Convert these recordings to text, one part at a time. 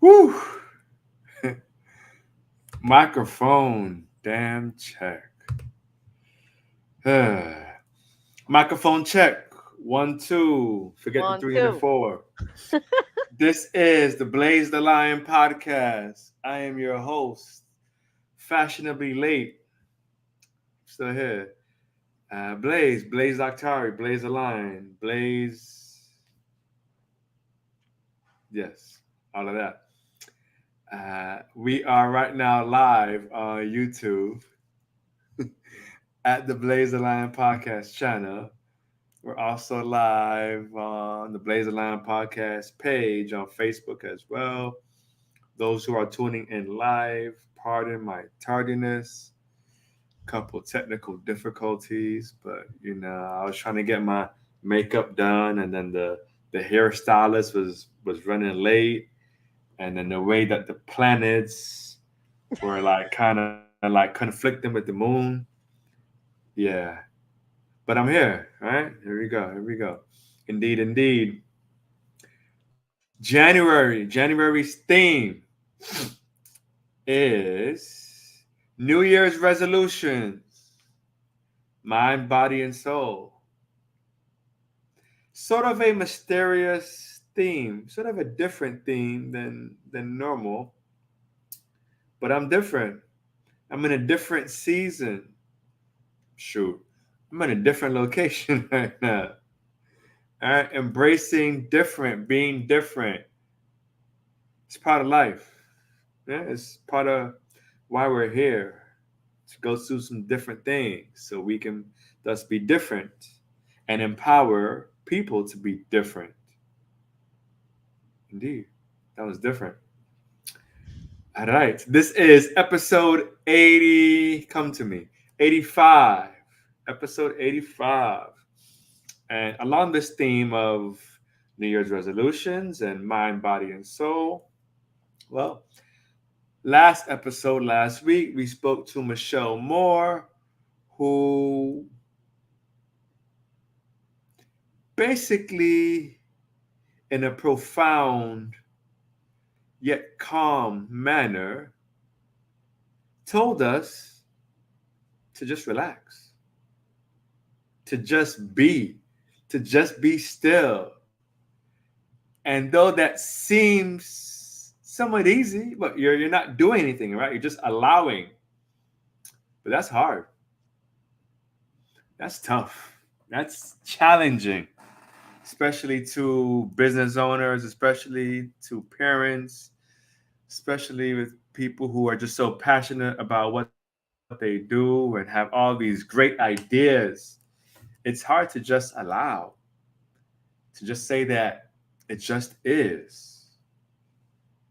Woo! Microphone. Damn check. Microphone check. 1, 2. Forget the One, three and the two. four. This is the Blaze the Lion podcast. I am your host, fashionably late. Still here. Blaze Octari, Blaze the Lion, Blaze. Yes, all of that. We are right now live on YouTube at the Blaze the Lion podcast channel. We're also live on the Blaze the Lion podcast page on Facebook as well. Those who are tuning in live, pardon my tardiness. Couple technical difficulties, but I was trying to get my makeup done, and then the hairstylist was running late, and then the way that the planets were like kind of like conflicting with the moon. Yeah, but I'm here. All right, here we go. Here we go. Indeed, indeed. January's theme is New Year's resolutions, mind, body, and soul. Sort of a mysterious theme, sort of a different theme than normal, but I'm different. I'm in a different season. Shoot, I'm in a different location right now. All right, embracing different, being different. It's part of life. Yeah, it's part of why we're here to go through some different things so we can thus be different and empower people to be different. Indeed, that was different. All right, this is episode 80. Come to me, 85. Episode 85. And along this theme of New Year's resolutions and mind, body, and soul, well, last episode, last week, we spoke to Michelle Moore, who basically, in a profound yet calm manner, told us to just relax, to just be still. And though that seems somewhat easy, but you're not doing anything, right? You're just allowing. But that's hard. That's tough. That's challenging, especially to business owners, especially to parents, especially with people who are just so passionate about what they do and have all these great ideas. It's hard to just allow, to just say that it just is.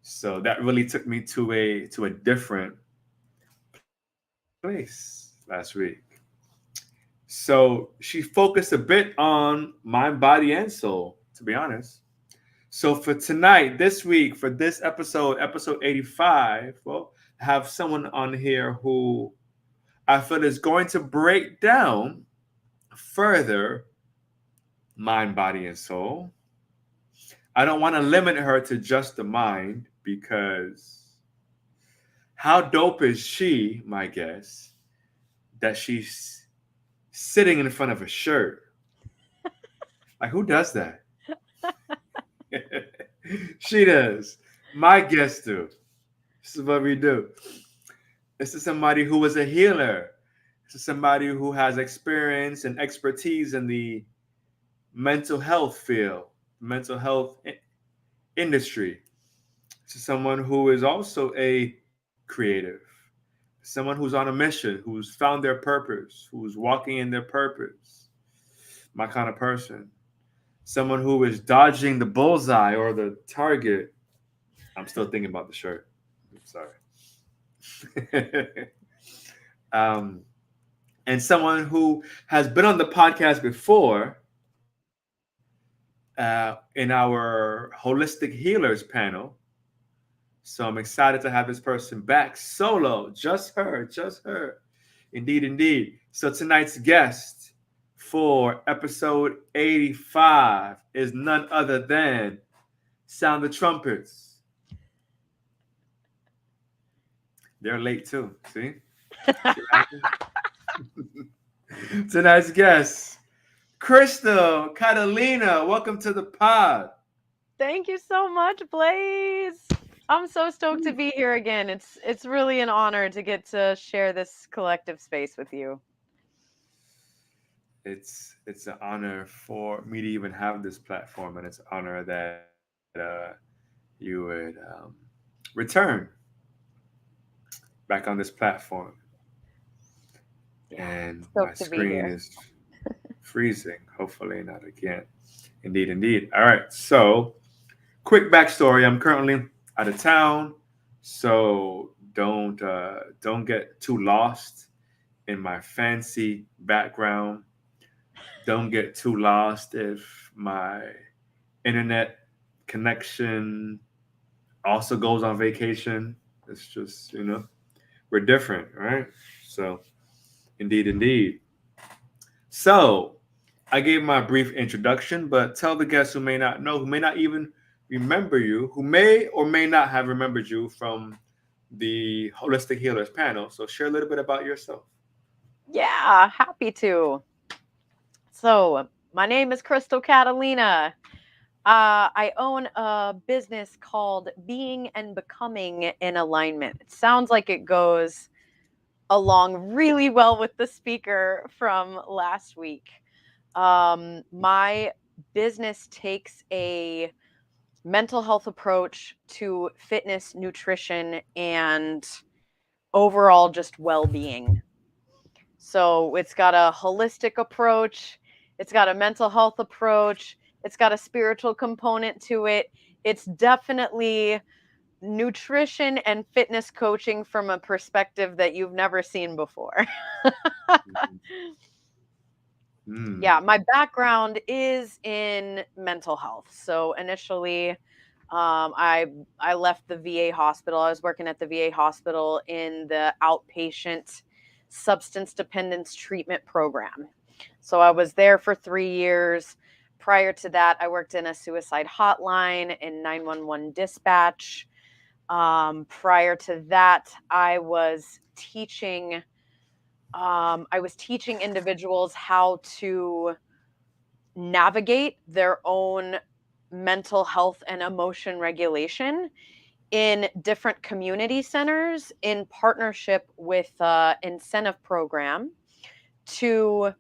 So that really took me to a different place last week. So she focused a bit on mind, body, and soul, to be honest. So for tonight, this week, for this episode 85, well, I have someone on here who I feel is going to break down further mind, body, and soul. I don't want to limit her to just the mind because how dope is she, my guess, that she's sitting in front of a shirt? Like, who does that? She does. My guest do. This is what we do. This is somebody who is a healer. This is somebody who has experience and expertise in the mental health field, mental health industry. This is someone who is also a creative, someone who's on a mission, who's found their purpose, who's walking in their purpose. My kind of person. Someone who is dodging the bullseye or the target. I'm still thinking about the shirt. I'm sorry. um, and someone who has been on the podcast before in our holistic healers panel. So I'm excited to have this person back solo, just her, just her. Indeed, indeed. So tonight's guest for episode 85 is none other than Sound the Trumpets. They're late too. See? See what happened? Tonight's guest, Crystal Catalina. Welcome to the pod. Thank you so much, Blaze. I'm so stoked to be here again. It's really an honor to get to share this collective space with you. It's an honor for me to even have this platform, and it's an honor that you would return back on this platform. Yeah, And my stoked to be screen here. is freezing. Hopefully not again. Indeed, indeed. All right. So, quick backstory. I'm currently out of town, so don't get too lost in my fancy background. Don't get too lost if my internet connection also goes on vacation. It's just, we're different, right? So, indeed, indeed. So, I gave my brief introduction, but tell the guests who may not know, who may not even remember you, who may or may not have remembered you from the Holistic Healers panel. So, share a little bit about yourself. Yeah, happy to. So, my name is Crystal Catalina. I own a business called Being and Becoming in Alignment. It sounds like it goes along really well with the speaker from last week. My business takes a mental health approach to fitness, nutrition, and overall just well being. So it's got a holistic approach, it's got a mental health approach, it's got a spiritual component to it. It's definitely nutrition and fitness coaching from a perspective that you've never seen before. Mm. Yeah, my background is in mental health. So initially, I left the VA hospital. I was working at the VA hospital in the outpatient substance dependence treatment program. So I was there for 3 years. Prior to that, I worked in a suicide hotline in 911 dispatch. Prior to that, I was teaching individuals how to navigate their own mental health and emotion regulation in different community centers in partnership with an incentive program to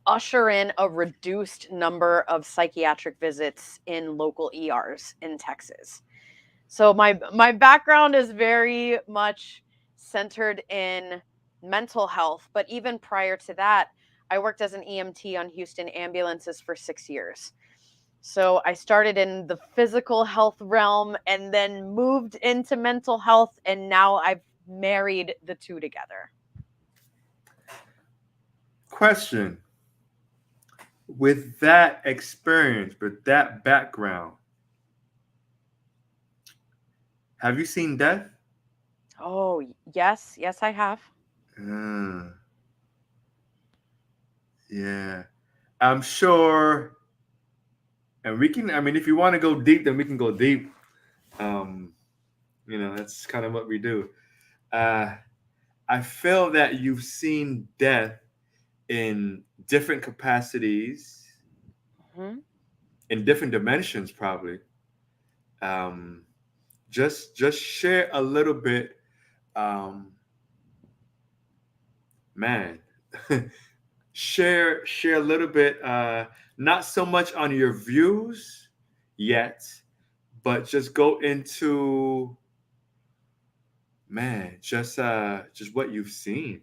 usher in a reduced number of psychiatric visits in local ERs in Texas. So my background is very much centered in mental health, but even prior to that, I worked as an EMT on Houston ambulances for 6 years. So I started in the physical health realm and then moved into mental health, and now I've married the two together. Question: with that experience, with that background, have you seen death? Oh, yes, yes I have. Uh, yeah. I'm sure, and we can, I mean, if you want to go deep, then we can go deep. Um, that's kind of what we do. Uh, I feel that you've seen death in different capacities, Mhm. in different dimensions, probably. Um, just share a little bit, um, man. share a little bit. Not so much on your views yet, but just go into, man, just what you've seen.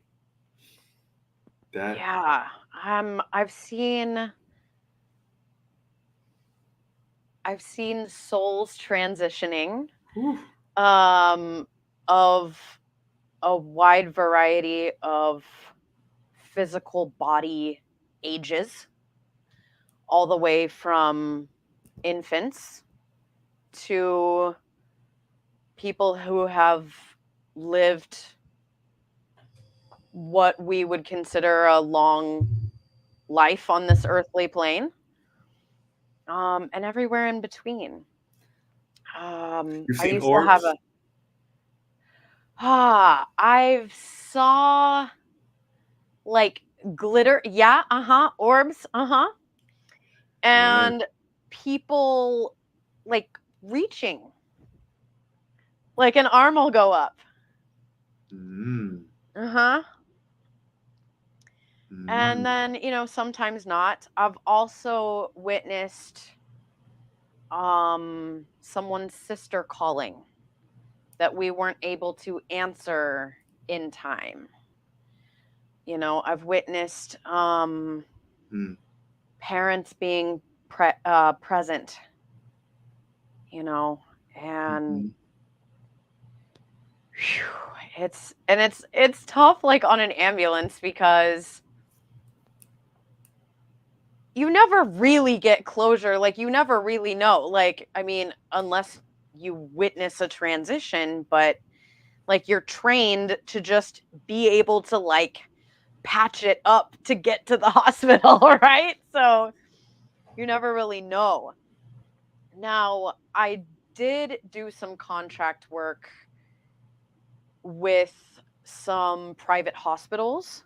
That. Yeah, I've seen souls transitioning Whew. um, of a wide variety of physical body ages, all the way from infants to people who have lived what we would consider a long life on this earthly plane, and everywhere in between. You've I seen used to have orbs. a I've saw like glitter, yeah, orbs, Yeah. and people like reaching, like an arm will go up. Mm. Uh-huh. And Mm. then, sometimes not. I've also witnessed someone's sister calling that we weren't able to answer in time. I've witnessed Mm. parents being present, you know, and Mhm. phew, it's tough like on an ambulance because you never really get closure, like you never really know. Like, I mean, unless you witness a transition, but like you're trained to just be able to like patch it up to get to the hospital, right? So you never really know. Now, I did do some contract work with some private hospitals,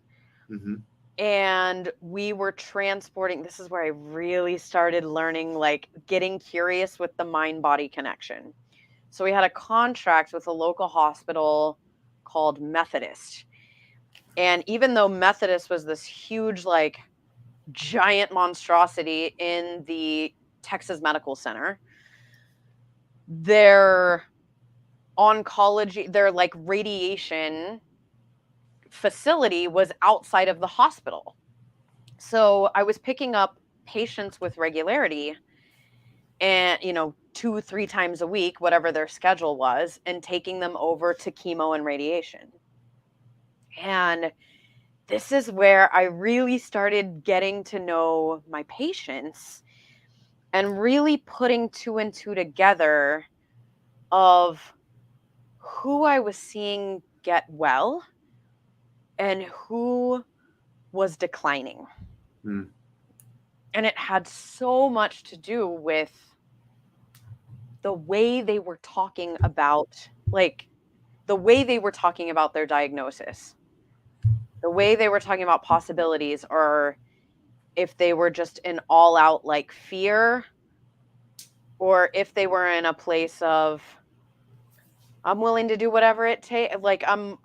Mhm. and we were transporting. This is where I really started learning, like getting curious with the mind body connection. So we had a contract with a local hospital called Methodist. And even though Methodist was this huge, like giant monstrosity in the Texas Medical Center, their oncology, their like radiation facility was outside of the hospital. So I was picking up patients with regularity and, 2, 3 times a week, whatever their schedule was, and taking them over to chemo and radiation. And this is where I really started getting to know my patients and really putting two and two together of who I was seeing get well and who was declining. Mm. And it had so much to do with the way they were talking about, like, the way they were talking about their diagnosis, the way they were talking about possibilities, or if they were just in all out like fear, or if they were in a place of I'm willing to do whatever it takes. Like I'm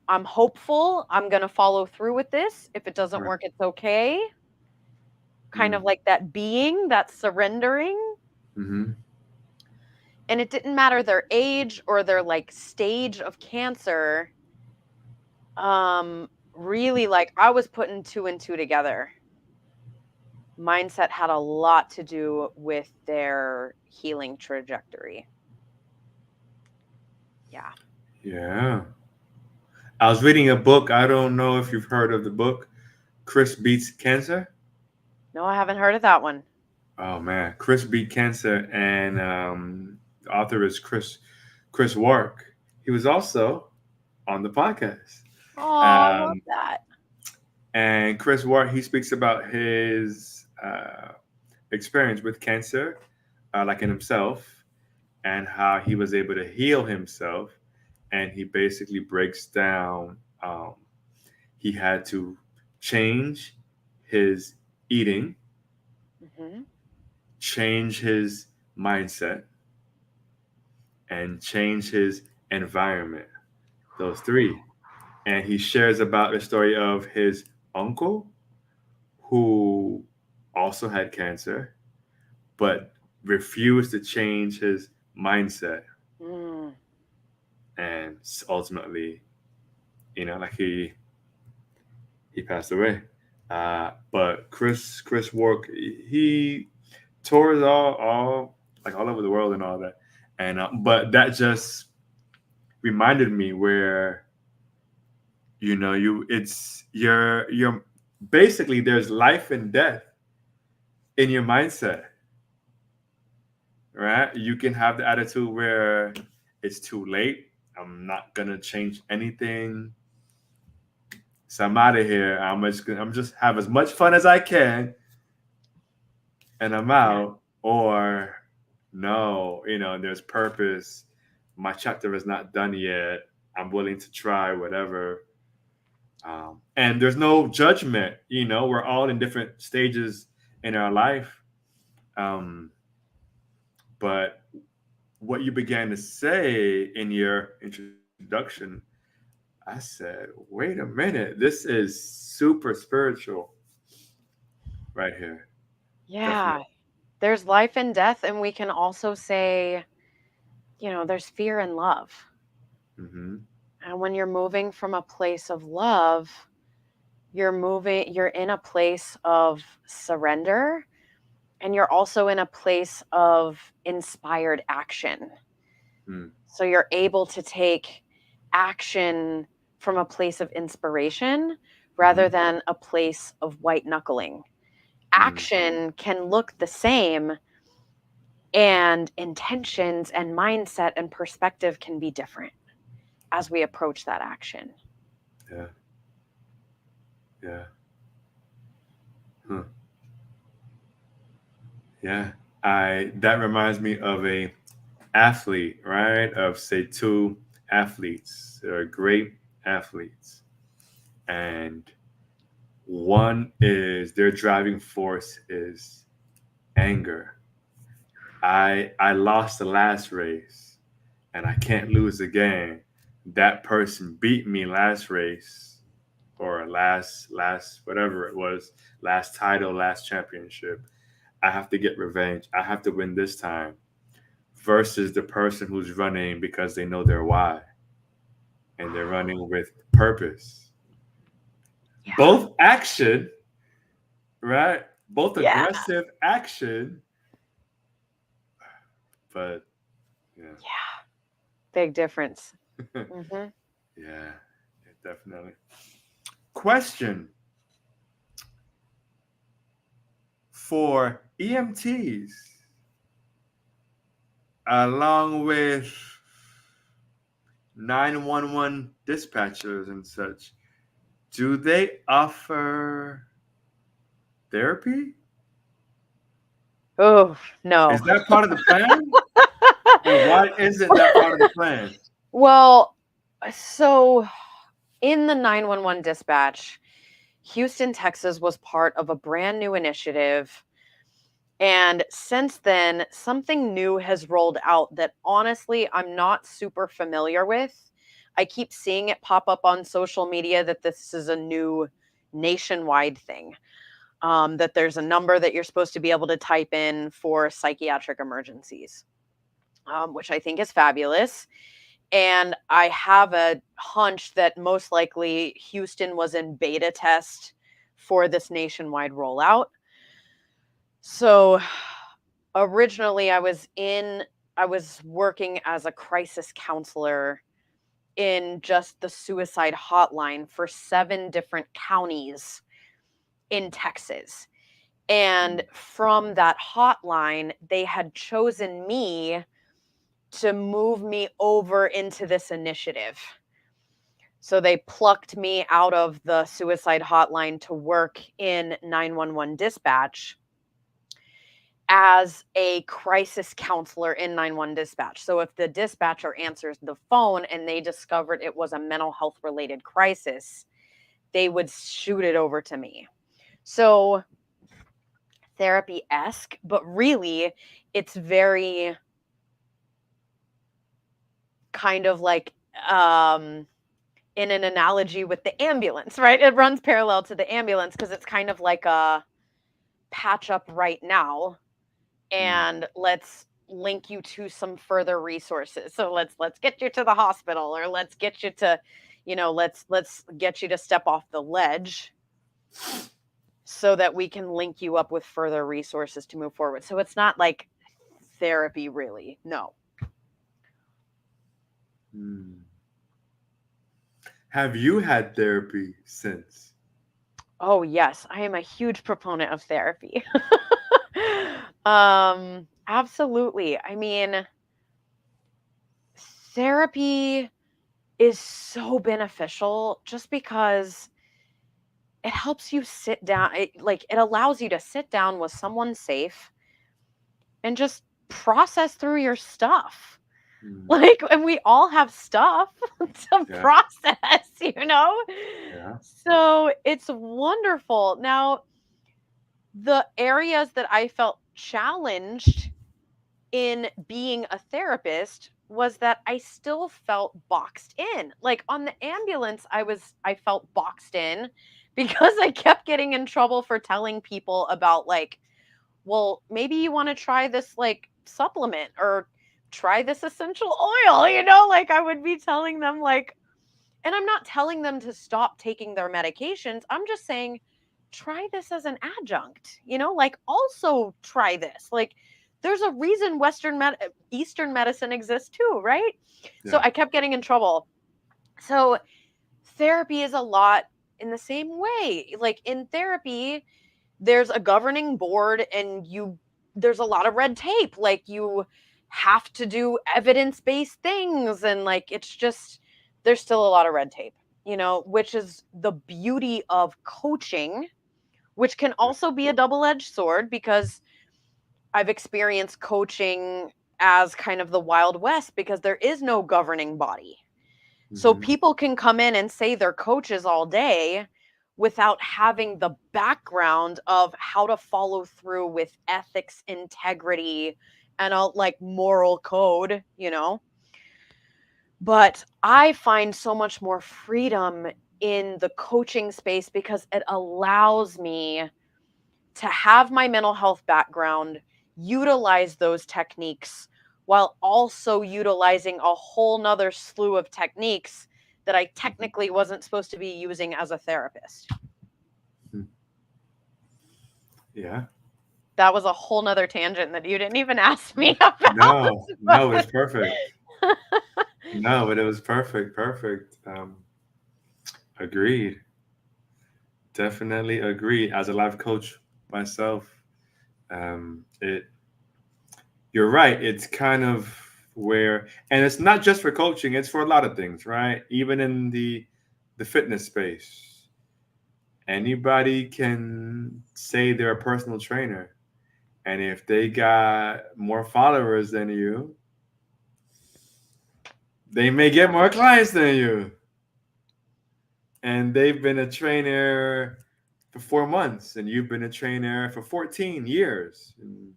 hopeful. I'm gonna follow through with this. If it doesn't Right. work, it's okay. Kind of Mm. like that being, that surrendering. Mhm. And it didn't matter their age or their like stage of cancer. Really, like I was putting two and two together. Mindset had a lot to do with their healing trajectory. Yeah. Yeah. I was reading a book. I don't know if you've heard of the book, Chris Beats Cancer. No, I haven't heard of that one. Oh man, Chris Beat Cancer, and the author is Chris Wark. He was also on the podcast. Oh, I love Um, that. and Chris Wark, he speaks about his experience with cancer, like in himself, and how he was able to heal himself. And he basically breaks down. He had to change his eating, Hmm. change his mindset, and change his environment. Those three. And he shares about the story of his uncle who also had cancer, but refused to change his mindset. Mm. And ultimately, like he passed away. But Chris Wark, he tours all like all over the world and all that. And but that just reminded me where you're basically there's life and death in your mindset, right? You can have the attitude where it's too late, I'm not gonna change anything, so I'm out of here, I'm just have as much fun as I can and I'm Yeah. out. Or no, there's purpose, my chapter is not done yet, I'm willing to try whatever. And there's no judgment. We're all in different stages in our life. Um, but what you began to say in your introduction, I said, wait a minute, this is super spiritual right here. Yeah. Definitely. There's life and death, and we can also say, there's fear and love. Hmm. And when you're moving from a place of love, you're in a place of surrender, and you're also in a place of inspired action. Mm. So you're able to take action from a place of inspiration rather Hmm. than a place of white knuckling. Mm. Action can look the same, and intentions and mindset and perspective can be different as we approach that action. Yeah. Yeah. Huh. Yeah. I That reminds me of a athlete, right? Of say two athletes. They're great athletes. And one is their driving force is anger. I lost the last race and I can't lose again. That person beat me last race or last whatever it was, last title, last championship. I have to get revenge. I have to win this time versus the person who's running because they know their why and they're running with purpose. Yeah. Both action, right? Both Yeah. aggressive action, but yeah. Yeah. Big difference. Hmm. Yeah, definitely. Question for EMTs along with 911 dispatchers and such. Do they offer therapy? Oh, no. Is that part of the plan? And why isn't that part of the plan? Well, so in the 911 dispatch, Houston, Texas was part of a brand new initiative. And since then, something new has rolled out that honestly I'm not super familiar with. I keep seeing it pop up on social media that this is a new nationwide thing, that there's a number that you're supposed to be able to type in for psychiatric emergencies, which I think is fabulous. And I have a hunch that most likely Houston was in beta test for this nationwide rollout. So originally I was working as a crisis counselor in just the suicide hotline for 7 different counties in Texas. And Mm, from that hotline, they had chosen me to move me over into this initiative. So they plucked me out of the suicide hotline to work in 911 dispatch as a crisis counselor in 911 dispatch. So if the dispatcher answers the phone and they discovered it was a mental health related crisis, they would shoot it over to me. So therapy esque, but really it's very kind of like, um, in an analogy with the ambulance, right? It runs parallel to the ambulance because it's kind of like a patch up right now mm, and let's link you to some further resources. So let's get you to the hospital, or let's get you to, let's get you to step off the ledge so that we can link you up with further resources to move forward. So it's not like therapy really. No. mm. Have you had therapy since? Oh, yes, I am a huge proponent of therapy. Absolutely. I mean, therapy is so beneficial just because it helps you sit down. It allows you to sit down with someone safe and just process through your stuff. Mm. Like, and we all have stuff to Yeah. process, you know? Yeah. So it's wonderful. Now, the areas that I felt challenged in being a therapist was that I still felt boxed in. Like on the ambulance, I felt boxed in because I kept getting in trouble for telling people about like, well, maybe you want to try this like supplement or try this essential oil, like I would be telling them like, and I'm not telling them to stop taking their medications. I'm just saying try this as an adjunct, like also try this. Like there's a reason Eastern medicine exists too, right? So Yeah. I kept getting in trouble. So therapy is a lot in the same way. Like in therapy, there's a governing board and there's a lot of red tape. Like you have to do evidence-based things and like it's just there's still a lot of red tape, which is the beauty of coaching, which can Yeah. also be a double-edged sword because I've experienced coaching as kind of the Wild West because there is no governing body. So Mm-hmm. people can come in and say they're coaches all day without having the background of how to follow through with ethics, integrity, and a like moral code. But I find so much more freedom in the coaching space because it allows me to have my mental health background, utilize those techniques while also utilizing a whole nother slew of techniques that I Mm-hmm. technically wasn't supposed to be using as a therapist. Hmm. Yeah. That was a whole nother tangent that you didn't even ask me about. No, no, it's But perfect. No, but it was perfect. Perfect. Agreed. Definitely agreed. As a life coach myself, it you're right. It's kind of where, and it's not just for coaching. It's for a lot of things, right? Even in the fitness space, anybody can say they're a personal trainer, and if they got more followers than you, they may get yeah. more clients than you, and they've been a trainer for 4 months, and you've been a trainer for 14 years. And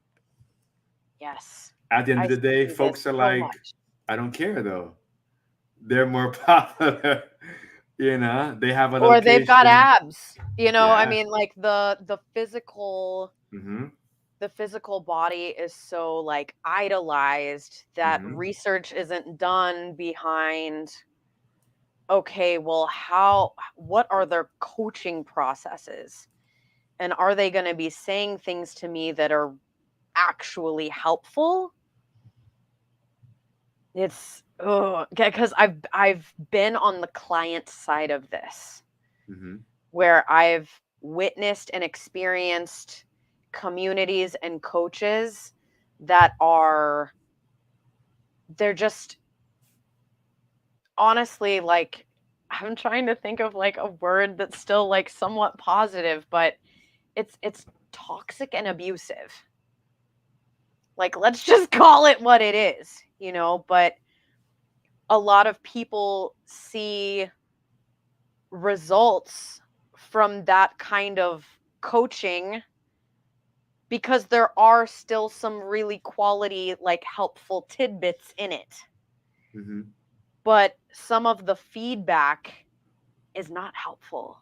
Yes. at the end I of the day, see this folks are so like, much. I don't care though. They're more popular. They have a Or they've got location. abs. I Yeah. mean like Hmm. the physical body is so like idolized that Hmm. research isn't done behind, okay, well, what are their coaching processes, and are they going to be saying things to me that are actually helpful? It's because I've been on the client side of this, Hmm. where I've witnessed and experienced communities and coaches that they're just honestly like, I'm trying to think of like a word that's still like somewhat positive, but it's toxic and abusive. Like let's just call it what it is, but a lot of people see results from that kind of coaching because there are still some really quality like helpful tidbits in it. Hmm. But some of the feedback is not helpful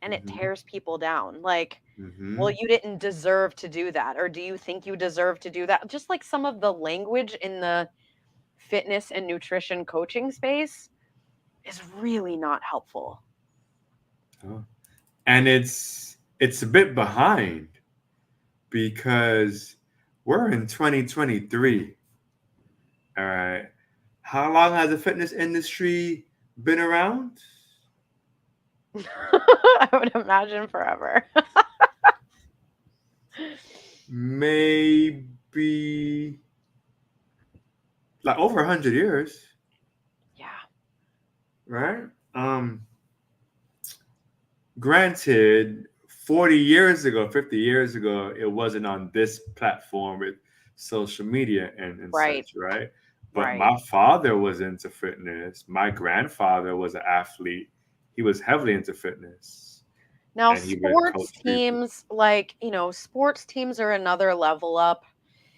and it Hmm. tears people down. Like, well, Hmm. you didn't deserve to do that. Or do you think you deserve to do that? Just like some of the language in the fitness and nutrition coaching space is really not helpful. Oh. And it's a bit behind because we're in 2023. All right. How long has the fitness industry been around? I would imagine forever. Maybe like over 100 years, Yeah, right? Um, Granted, 40 years ago, 50 years ago, it wasn't on this platform with social media and right. such, right? But Right. my father was into fitness. My grandfather was an athlete. He was heavily into fitness, Now, and he would coach sports people. teams, like, sports teams are another level up,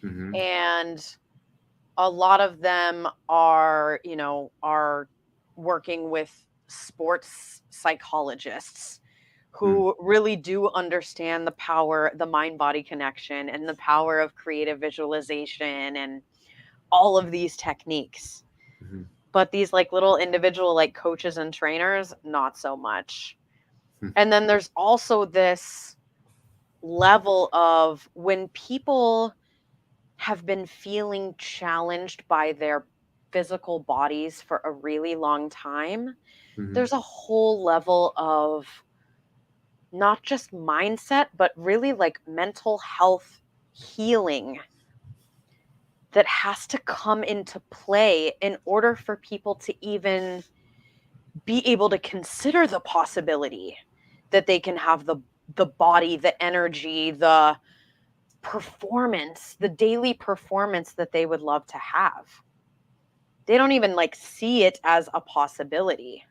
Hmm. and a lot of them are working with sports psychologists Mm-hmm. who really do understand the power, the mind body connection, and the power of creative visualization and all of these techniques. But these like little individual like coaches and trainers, not so much. And then there's also this level of when people have been feeling challenged by their physical bodies for a really long time, Hmm. there's a whole level of not just mindset, but really like mental health healing that has to come into play in order for people to even be able to consider the possibility that they can have the body, the energy, the performance, the daily performance that they would love to have. They don't even like see it as a possibility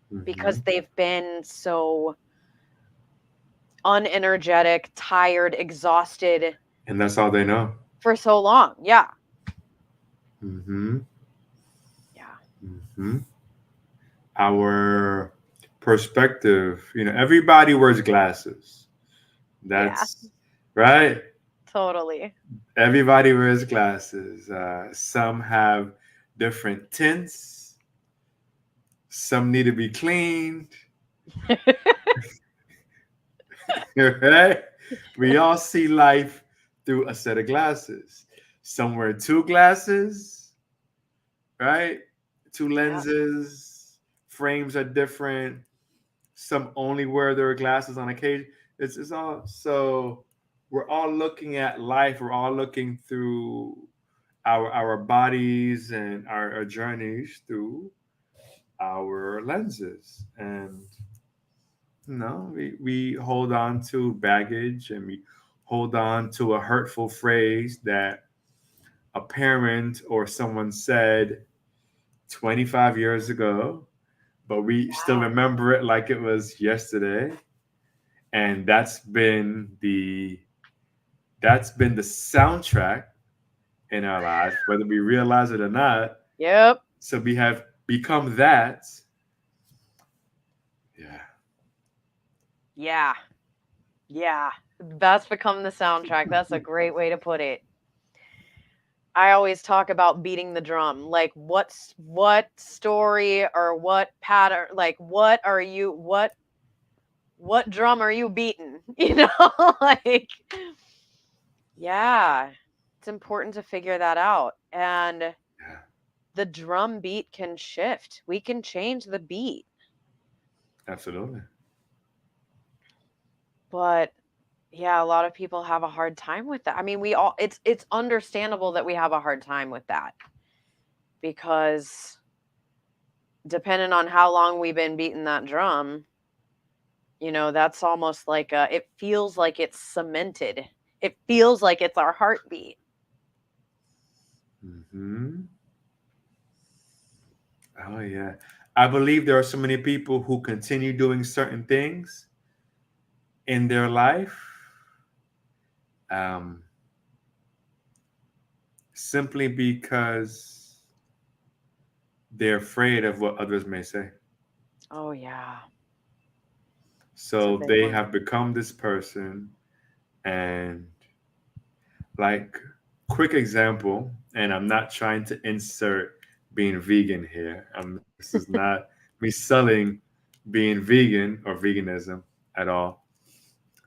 Hmm. because they've been so unenergetic, tired, exhausted And that's all they know. for so long. Yeah. Hmm. Yeah. Hmm. Our perspective, everybody wears glasses. Yeah. That's right. Totally. Everybody wears glasses. Some have different tints. Some need to be cleaned. Right? We all see life through a set of glasses. Some wear two glasses, right? Two Yeah. lenses. Frames are different. Some only wear their glasses on occasion. It's all so we're all looking at life. We're all looking through our bodies and our journeys through our lenses, and we hold on to baggage, and we hold on to a hurtful phrase that a parent or someone said 25 years ago, but we still Wow. remember it like it was yesterday. And that's been the soundtrack in our lives, whether we realize it or not. Yep. So we have become that. Yeah. Yeah. Yeah. That's become the soundtrack. That's a great way to put it. I always talk about beating the drum. Like what story or what pattern, like what drum are you beating? Like yeah. It's important to figure that out. And Yeah. the drum beat can shift. We can change the beat. Absolutely. But yeah, a lot of people have a hard time with that. I mean, we all it's understandable that we have a hard time with that because depending on how long we've been beating that drum, that's almost like it feels like it's cemented. It feels like it's our heartbeat. Hmm. Oh yeah. I believe there are so many people who continue doing certain things in their life, um, simply because they're afraid of what others may say. Oh yeah, it's a So big they one. have become this person, and like, quick example, and I'm not trying to insert being vegan here. This is not me selling being vegan or veganism at all.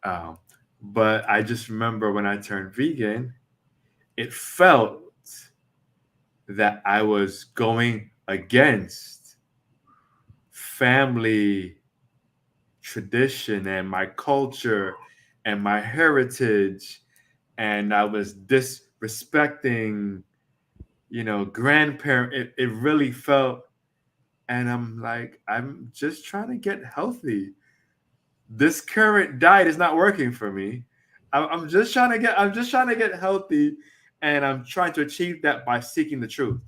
Um, but I just remember when I turned vegan, it felt that I was going against family tradition and my culture and my heritage, and I was disrespecting, grandparent. It really felt, and I'm like, I'm just trying to get healthy. This current diet is not working for me. I'm just trying to get healthy, and I'm trying to achieve that by seeking the truth.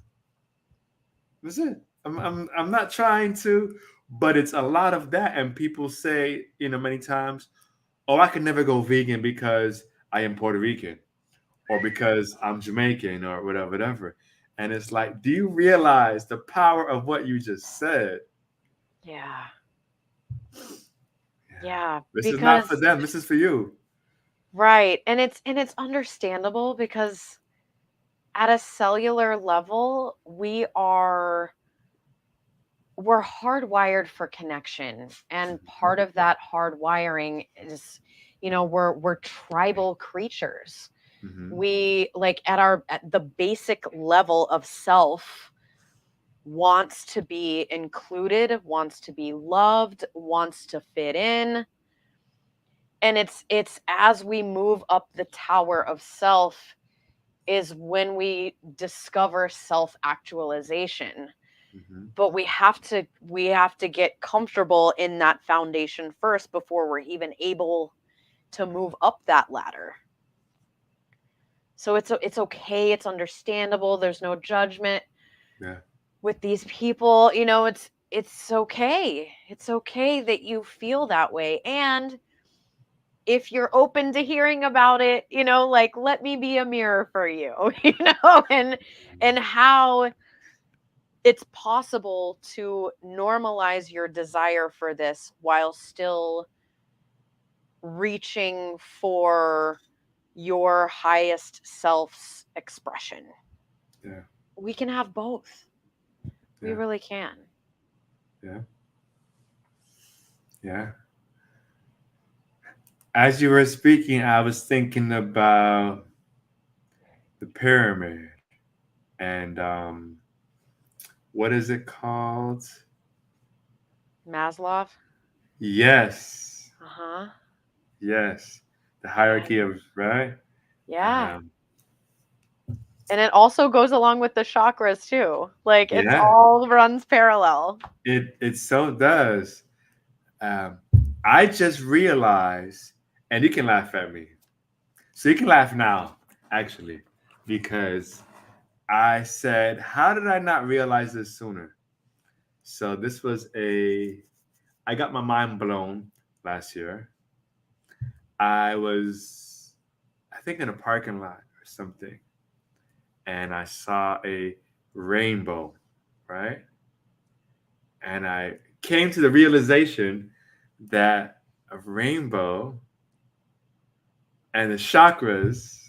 That's it. I'm not trying to, but it's a lot of that. And people say, many times, oh, I can never go vegan because I am Puerto Rican or because I'm Jamaican or whatever, whatever. And it's like, do you realize the power of what you just said? Yeah. Yeah. Yeah, This is not for because them. This is for you. right, and it's understandable because at a cellular level, we're hardwired for connection, and part of that hardwiring is, we're tribal creatures. Mm-hmm. We like at the basic level of self wants to be included, wants to be loved, wants to fit in. And it's as we move up the tower of self is when we discover self actualization. Mm-hmm. But we have to get comfortable in that foundation first before we're even able to move up that ladder. So it's okay, it's understandable, there's no judgment Yeah. with these people. It's okay that you feel that way. And if you're open to hearing about it, like, let me be a mirror for you. And how it's possible to normalize your desire for this while still reaching for your highest self's expression. Yeah. We can have both. We Yeah. really can. Yeah. Yeah. As you were speaking, I was thinking about the pyramid and what is it called? Maslow. Yes. Uh-huh. Yes. The Yeah. hierarchy of right. Yeah. Um, And it also goes along with the chakras too. Like, it's yeah. all runs parallel. It so does. Um, I just realized, and you can laugh at me. So you can laugh now, actually, because I said, "How did I not realize this sooner?" So this was I got my mind blown last year. I was, I think, in a parking lot or something, and I saw a rainbow, right? And I came to the realization that a rainbow and the chakras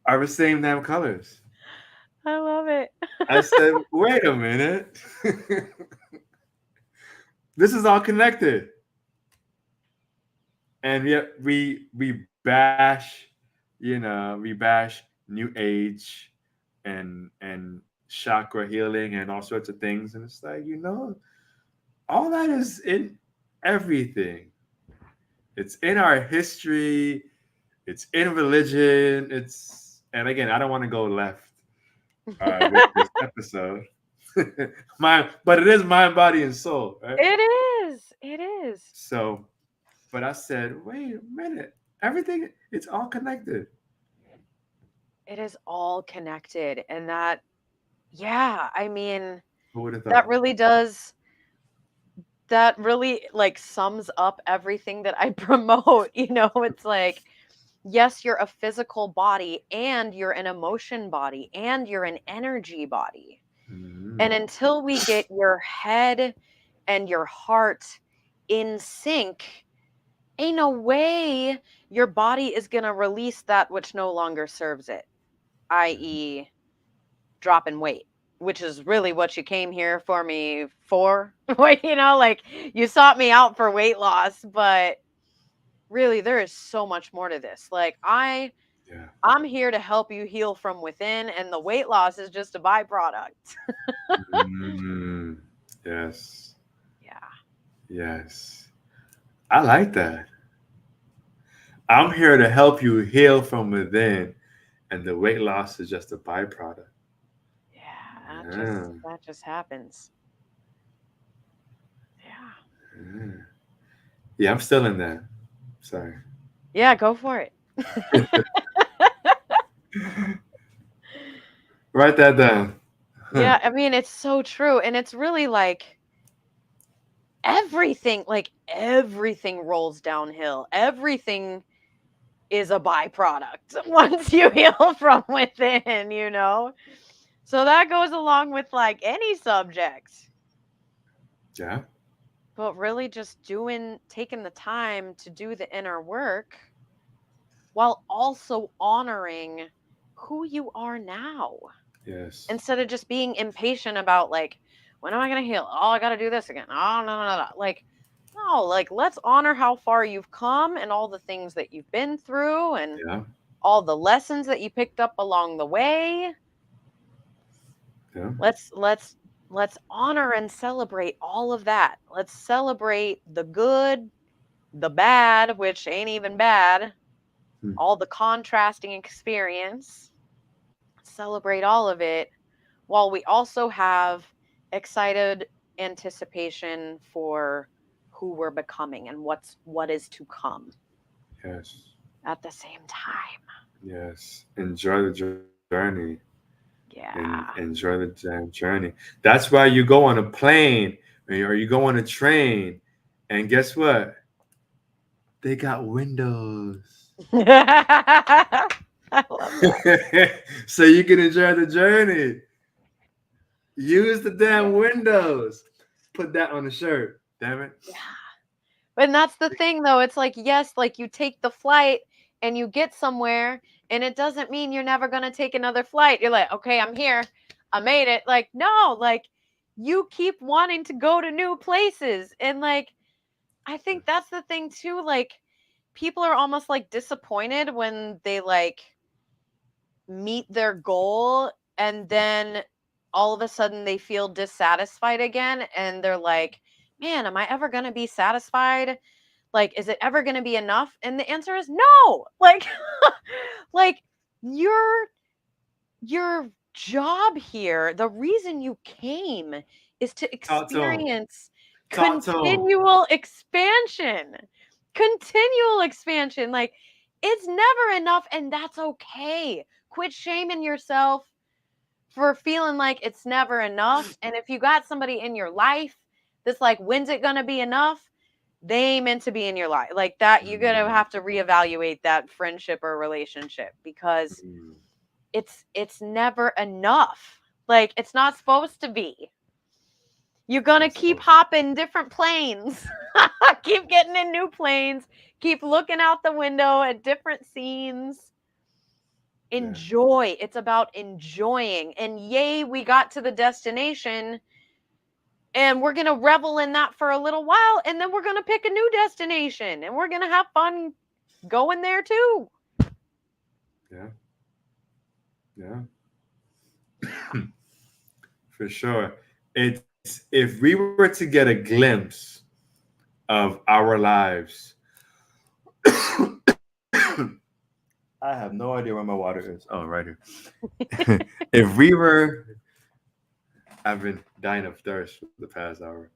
are the same damn colors. I love it. I said, wait a minute. This is all connected. And yet we bash, we bash new age and chakra healing and all sorts of things. And it's like, all that is in everything. It's in our history. It's in religion. And again, I don't want to go left with this episode. But it is mind, body, and soul, right? It is. It is. So, but I said, wait a minute, everything, it's all connected. It is all connected. And that, yeah, I mean, Who would have that thought? really does, that really like sums up everything that I promote. It's like, yes, you're a physical body and you're an emotion body and you're an energy body. And Mm, until we get your head and your heart in sync, ain't no way your body is going to release that which no longer serves it, i.e., dropping weight, which is really what you came here for me for. Like, you sought me out for weight loss, but really there is so much more to this. Like, yeah. I'm here to help you heal from within, and the weight loss is just a byproduct. Mm, yes. Yeah. Yes. I like that. I'm here to help you heal from within, and the weight loss is just a byproduct. Yeah, that just Yeah. that just happens. Yeah. Yeah. Yeah, I'm still in that. Sorry. Yeah, go for it. Write that down. Yeah, I mean, it's so true. And it's really like everything rolls downhill. Everything is a byproduct once you heal from within. So that goes along with like any subject. Yeah. But really just taking the time to do the inner work while also honoring who you are now. Yes. Instead of just being impatient about like, when am I going to heal? Oh, I got to do this again. Oh, no, no, no, no. Like, no, like, let's honor how far you've come and all the things that you've been through and Yeah. all the lessons that you picked up along the way. Yeah. Let's honor and celebrate all of that. Let's celebrate the good, the bad, which ain't even bad, Hmm. all the contrasting experience. Celebrate all of it while we also have excited anticipation for who we're becoming and what is to come Yes. at the same time. Yes. Enjoy the journey and Yeah. enjoy the damn journey. That's why you go on a plane or you go on a train, and guess what? They got windows. I love that. So you can enjoy the journey. Use the Yeah. damn windows. Put that on the shirt. Damn it. Yeah. And that's the thing though. It's like, yes, like you take the flight and you get somewhere, and it doesn't mean you're never going to take another flight. You're like, okay, I'm here. I made it. Like, no, like you keep wanting to go to new places. And like, I think that's the thing too. Like, people are almost like disappointed when they like meet their goal and then all of a sudden they feel dissatisfied again. And they're like, man, am I ever going to be satisfied? Like, is it ever going to be enough? And the answer is no. Like, like your your job here, the reason you came is to Talk to him. experience Talk to him. continual expansion. Continual expansion. Like, it's never enough, and that's okay. Quit shaming yourself for feeling like it's never enough. And if you got somebody in your life that's like, when's it going to be enough? They ain't meant to be in your life. Like that, you're going to Mm, have to reevaluate that friendship or relationship because mm. it's never enough. Like it's not supposed to be. You're going to Not keep supposed to. hopping different planes. Keep getting in new planes. Keep looking out the window at different scenes. Yeah. Enjoy. It's about enjoying. And yay, we got to the destination and we're going to revel in that for a little while and then we're going to pick a new destination and we're going to have fun going there too. Yeah. Yeah. For sure. It's if we were to get a glimpse of our lives. I have no idea where my water is. Oh, right here. If we were, I've been dying of thirst for the past hour,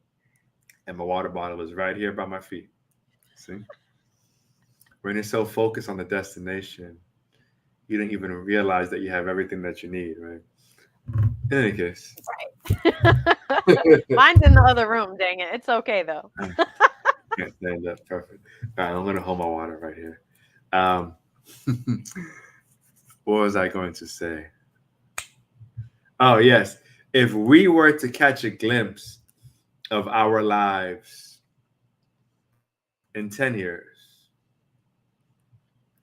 and my water bottle is right here by my feet. See, when you're so focused on the destination, you don't even realize that you have everything that you need, right? In any case, Mine's in the other room, dang it. It's okay though. can't stand up. Perfect. All right, I'm gonna hold my water right here. Um, what was I going to say? Oh yes, if we were to catch a glimpse of our lives in 10 years,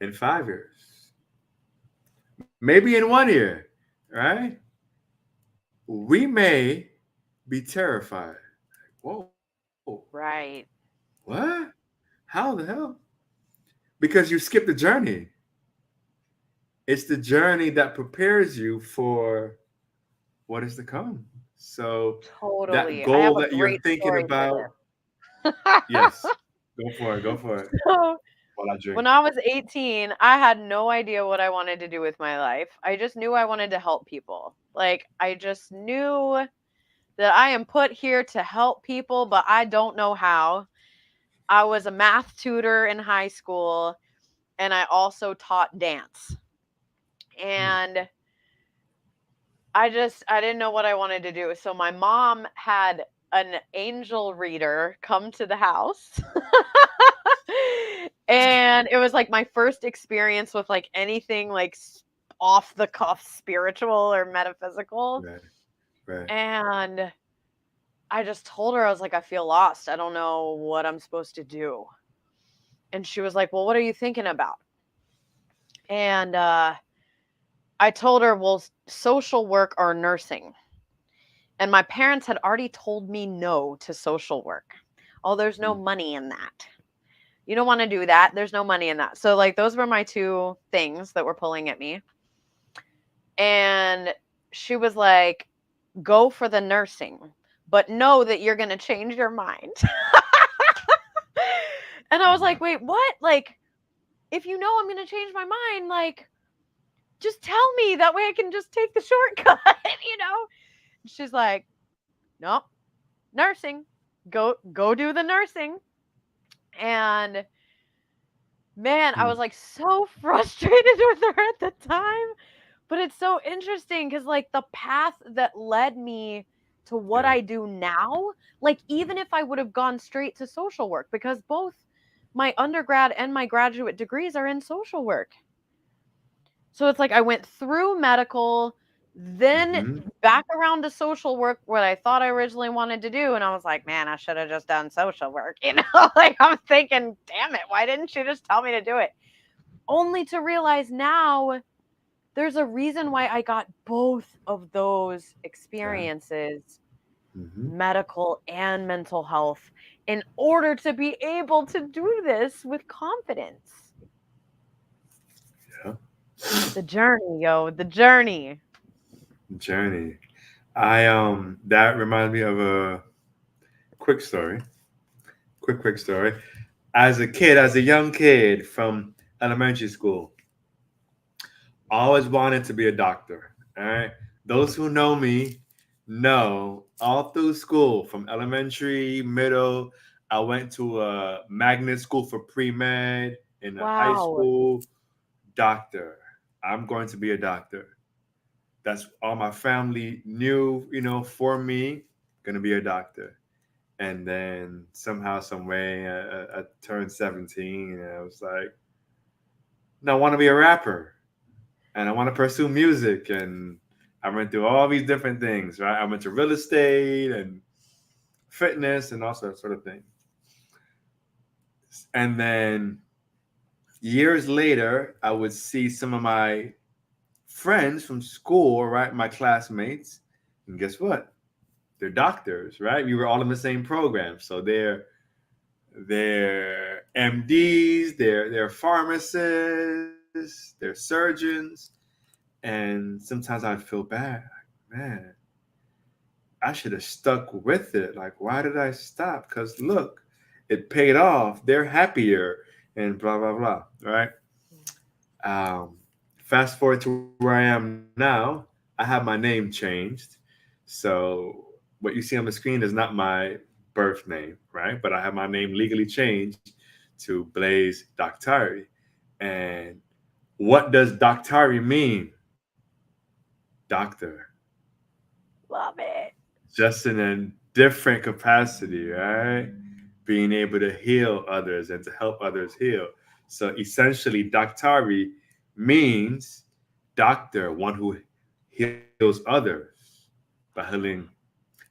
in 5 years, maybe in 1 year, right? We may be terrified. Whoa, Right. what? How the hell? Because you skipped the journey. It's the journey that prepares you for what is to come. So that Totally. I have goal a that you're great thinking story for about, this. yes, go for it. Go for it. So, While I drink. when I was 18, I had no idea what I wanted to do with my life. I just knew I wanted to help people. Like, I just knew that I am put here to help people, but I don't know how. I was a math tutor in high school, and I also taught dance. Hmm. And I didn't know what I wanted to do. So my mom had an angel reader come to the house. And it was like my first experience with like anything like off the cuff spiritual or metaphysical. Right. Right. And I just told her, I was like, I feel lost. I don't know what I'm supposed to do. And she was like, well, what are you thinking about? And I told her, well, social work or nursing. And my parents had already told me no to social work. Oh, there's no Mm. money in that. You don't want to do that. There's no money in that. So, like, those were my two things that were pulling at me. And she was like, go for the nursing, but know that you're going to change your mind. And I was like, wait, what? Like, if you know I'm going to change my mind, like, just tell me. That way I can just take the shortcut, you know? She's like, no, nursing. Go do the nursing. And man, I Mm. was like so frustrated with her at the time. But it's so interesting because, like, the path that led me to what Yeah. I do now, like, even if I would have gone straight to social work, because both my undergrad and my graduate degrees are in social work. So it's like I went through medical, then Mm-hmm. back around to social work, what I thought I originally wanted to do. And I was like, man, I should have just done social work. You know, like I'm thinking, damn it, why didn't you just tell me to do it? Only to realize now there's a reason why I got both of those Yeah. experiences, Mm-hmm. medical and mental health, in order to be able to do this with confidence. Yeah. The journey, yo, the journey. Journey. I that reminds me of a quick story. Quick story. As a kid, as a young kid from elementary school, I always wanted to be a doctor. All right. Those who know me know all through school, from elementary, middle, I went to a magnet school for pre-med in a high Wow. school. Doctor. I'm going to be a doctor. That's all my family knew, for me, going to be a doctor. And then somehow, some way, I turned 17, and I was like, no, I want to be a rapper, and I want to pursue music. And I went through all these different things, right? I went to real estate and fitness and all that sort of thing. And then years later, I would see some of my friends from school, right? My classmates. And guess what? They're doctors, right? We were all in the same program. So they're MDs, they're pharmacists, they're surgeons. And sometimes I'd feel bad. Like, man, I should have stuck with it. Like, why did I stop? Because look, it paid off. They're happier and blah, blah, blah. Right. Um, Fast forward to where I am now, I have my name changed. So what you see on the screen is not my birth name, right? But I have my name legally changed to Blaze Doctari. And what does Doctari mean? Doctor. Love it. Just in a different capacity, right? Being able to heal others and to help others heal. So essentially, Doctari means doctor, one who heals others by healing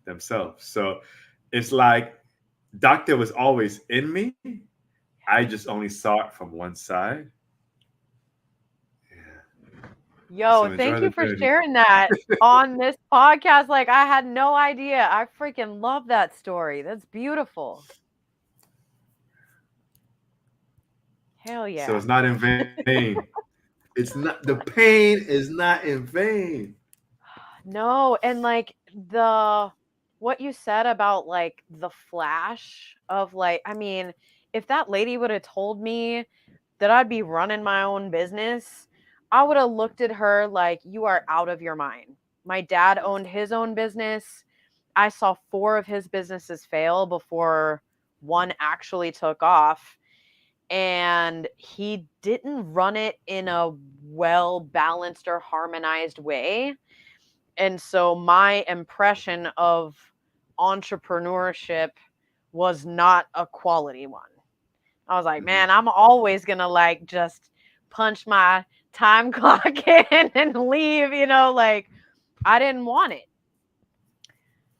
themselves. So it's like doctor was always in me. I just only saw it from one side. Yeah. Yo, So thank enjoy you the for journey. sharing that on this podcast. Like, I had no idea. I freaking love that story. That's beautiful. Hell So yeah. it's not in vain. It's not, the pain is not in vain. No, and like what you said about like the flash of like, I mean, if that lady would have told me that I'd be running my own business, I would have looked at her like, you are out of your mind. My dad owned his own business. I saw four of his businesses fail before one actually took off. And he didn't run it in a well balanced or harmonized way. And so my impression of entrepreneurship was not a quality one. I was like, Mhm. man, I'm always going to like just punch my time clock in and leave, like I didn't want it.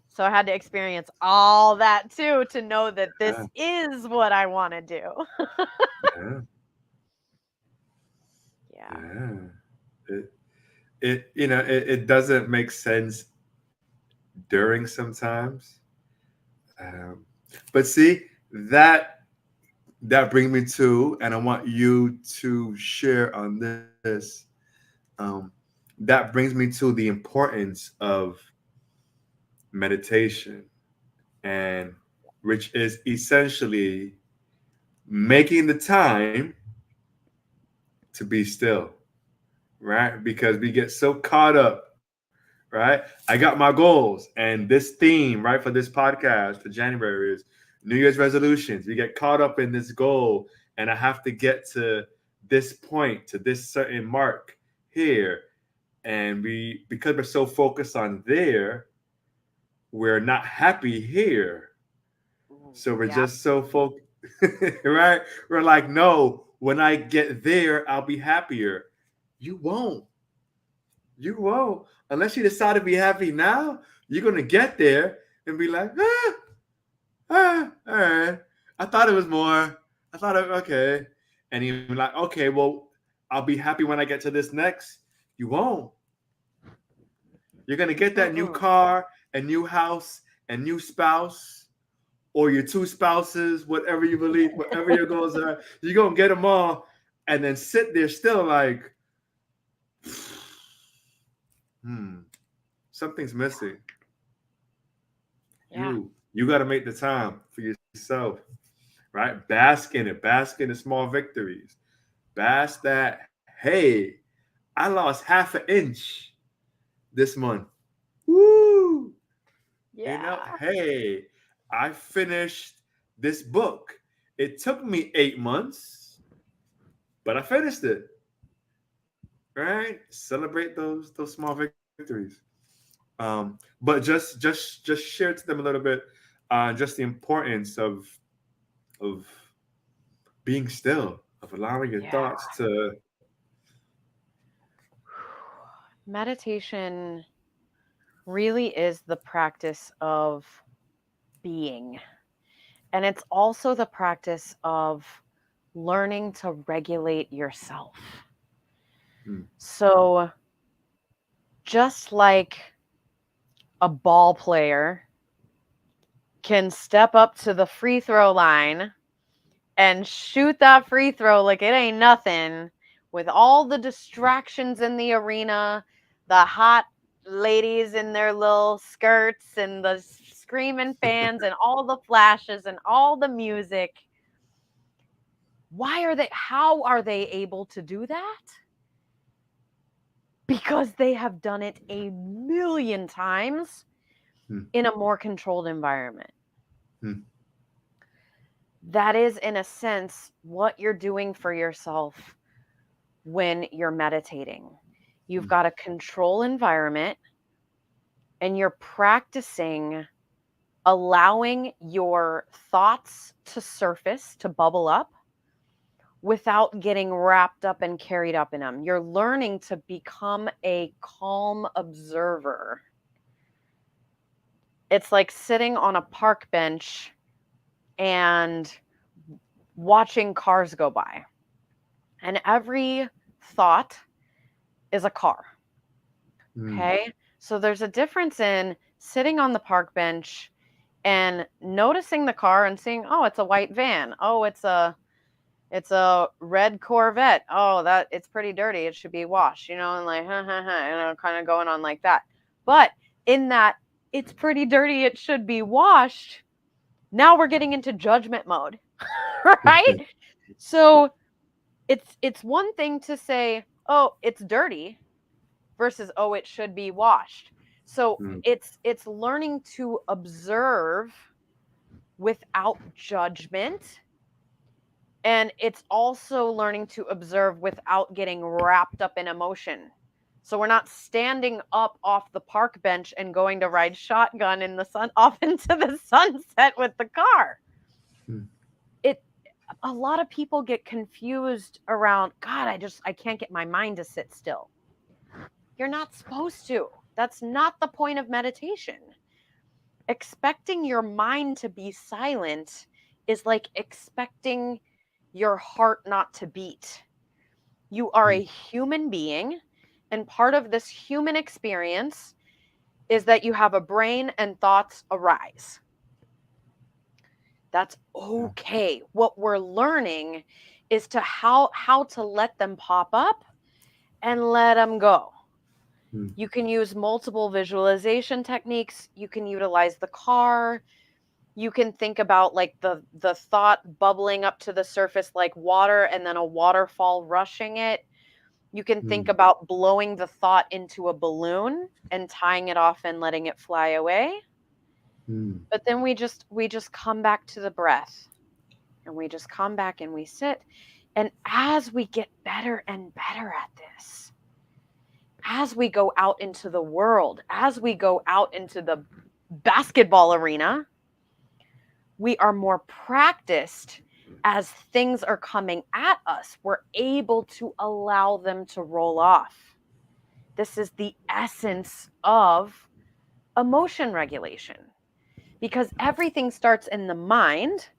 So I had to experience all that too to know that Yeah, this is what I want to do. yeah, Yeah. yeah. It, it doesn't make sense during sometimes. Um, but see, that that brings me to, and I want you to share on this. Um, that brings me to the importance of meditation, and which is essentially making the time to be still, right? Because we get so caught up, right? I got my goals, and this theme, right, for this podcast for January is New Year's resolutions. We get caught up in this goal, and I have to get to this point, to this certain mark here. And because we're so focused on there, we're not happy here. Ooh, So we're yeah. just so focused, right? We're like, no, when I get there, I'll be happier. You won't. You won't. Unless you decide to be happy now, you're gonna get there and be like, all right. I thought it was more. I thought okay. And you're like, okay, well, I'll be happy when I get to this next. You won't. You're gonna get that new Mm-mm. car, a new house, a new spouse, or your two spouses, whatever you believe, whatever your goals are. You're gonna get them all, and then sit there still like, hmm, something's missing. Yeah. You got to make the time for yourself, right? Bask in it. Bask in the small victories. Bask that, hey, I lost half an inch this month. Woo! Yeah. Hey, I finished this book. It took me 8 months, but I finished it. Right? Celebrate those small victories. But just share to them a little bit, just the importance of being still, of allowing your Yeah. thoughts to. Meditation really is the practice of being. And it's also the practice of learning to regulate yourself. Hmm, So, just like a ball player can step up to the free throw line and shoot that free throw like it ain't nothing, with all the distractions in the arena, the hot ladies in their little skirts and the screaming fans and all the flashes and all the music. How are they able to do that? Because they have done it a million times hmm, in a more controlled environment. hmm, That is, in a sense, what you're doing for yourself when you're meditating. You've hmm, got a control environment and you're practicing allowing your thoughts to surface, to bubble up without getting wrapped up and carried up in them. You're learning to become a calm observer. It's like sitting on a park bench and watching cars go by. And every thought is a car. hmm, Okay. So there's a difference in sitting on the park bench and noticing the car and seeing, oh, it's a white van. Oh, it's a red Corvette. Oh, that it's pretty dirty. It should be washed, and like, kind of going on like that. But in that it's pretty dirty, it should be washed. Now we're getting into judgment mode, right? So it's one thing to say, oh, it's dirty versus, oh, it should be washed. So hmm, it's learning to observe without judgment, and it's also learning to observe without getting wrapped up in emotion. So we're not standing up off the park bench and going to ride shotgun in the sun off into the sunset with the car. Hmm. It A lot of people get confused around, God, I can't get my mind to sit still. You're not supposed to. That's not the point of meditation. Expecting your mind to be silent is like expecting your heart not to beat. You are a Hmm. human being, and part of this human experience is that you have a brain and thoughts arise. That's Yeah. okay. What we're learning is to how to let them pop up and let them go. Hmm. You can use multiple visualization techniques. You can utilize the car. You can think about like the thought bubbling up to the surface like water and then a waterfall rushing it. You can think Hmm. about blowing the thought into a balloon and tying it off and letting it fly away. Hmm. But then we just come back to the breath, and we just come back and we sit. And as we get better and better at this, as we go out into the world, as we go out into the basketball arena, we are more practiced as things are coming at us. We're able to allow them to roll off. This is the essence of emotion regulation, because everything starts in the mind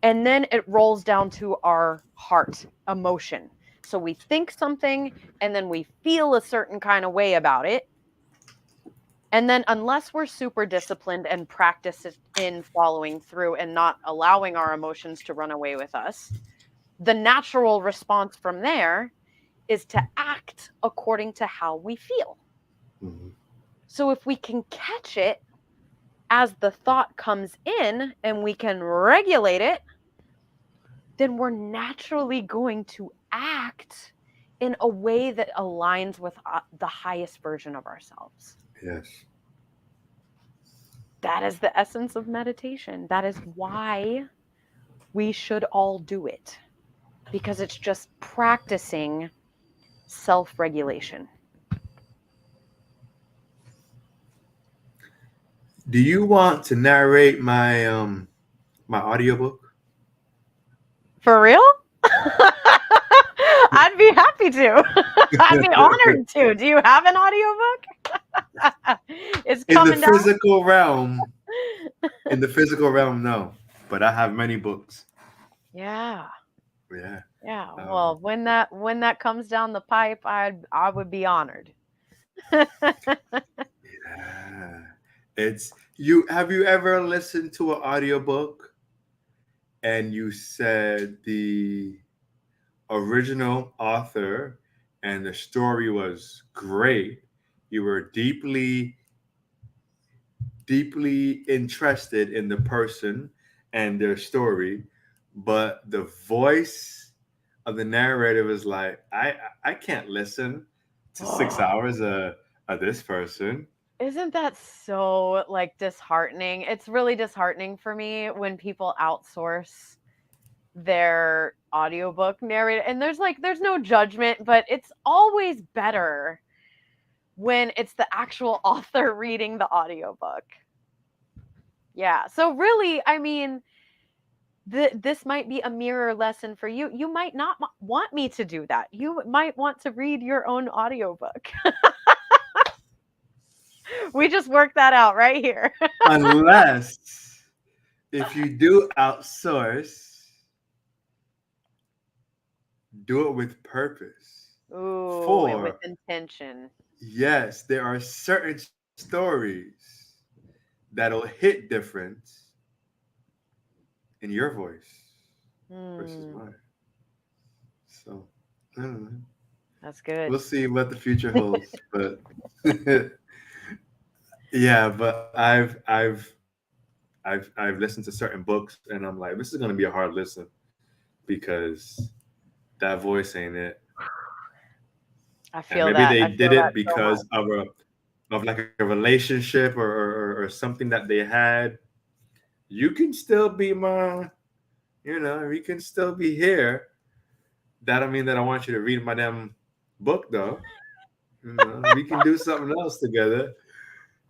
and then it rolls down to our heart emotion. So we think something and then we feel a certain kind of way about it. And then, unless we're super disciplined and practice in following through and not allowing our emotions to run away with us, the natural response from there is to act according to how we feel. Hmm. So, if we can catch it as the thought comes in and we can regulate it, then we're naturally going to act in a way that aligns with the highest version of ourselves. Yes. That is the essence of meditation. That is why we should all do it, because it's just practicing self regulation. Do you want to narrate my audiobook? For real? I'd be happy to. I'd be honored to. Do you have an audiobook? It's In the coming down. physical realm, in the physical realm, no. But I have many books. Yeah. Yeah. Yeah. Um, Well, when that comes down the pipe, I would be honored. yeah. It's you. Have you ever listened to an audiobook and you said the original author and the story was great? You were deeply interested in the person and their story, but the voice of the narrator is like, I can't listen to six Oh, hours of this person. isn't that so like disheartening? It's really disheartening for me when people outsource their audiobook narrator. And there's no judgment, but it's always better when it's the actual author reading the audiobook. Yeah. So really, I mean, this might be a mirror lesson for you. You might not want me to do that. You might want to read your own audiobook. We just worked that out right here. Unless if you do outsource, do it with purpose. Ooh, and with For intention. yes, there are certain stories that'll hit different in your voice versus Hmm, mine. So I don't know. that's good. We'll see what the future holds. But yeah, but I've listened to certain books and I'm like, this is gonna be a hard listen because that voice ain't it. I And feel maybe that. they I did feel it that so because much. of like a relationship or something that they had. You can still be my, we can still be here. That don't mean that I want you to read my damn book though. We can do something else together.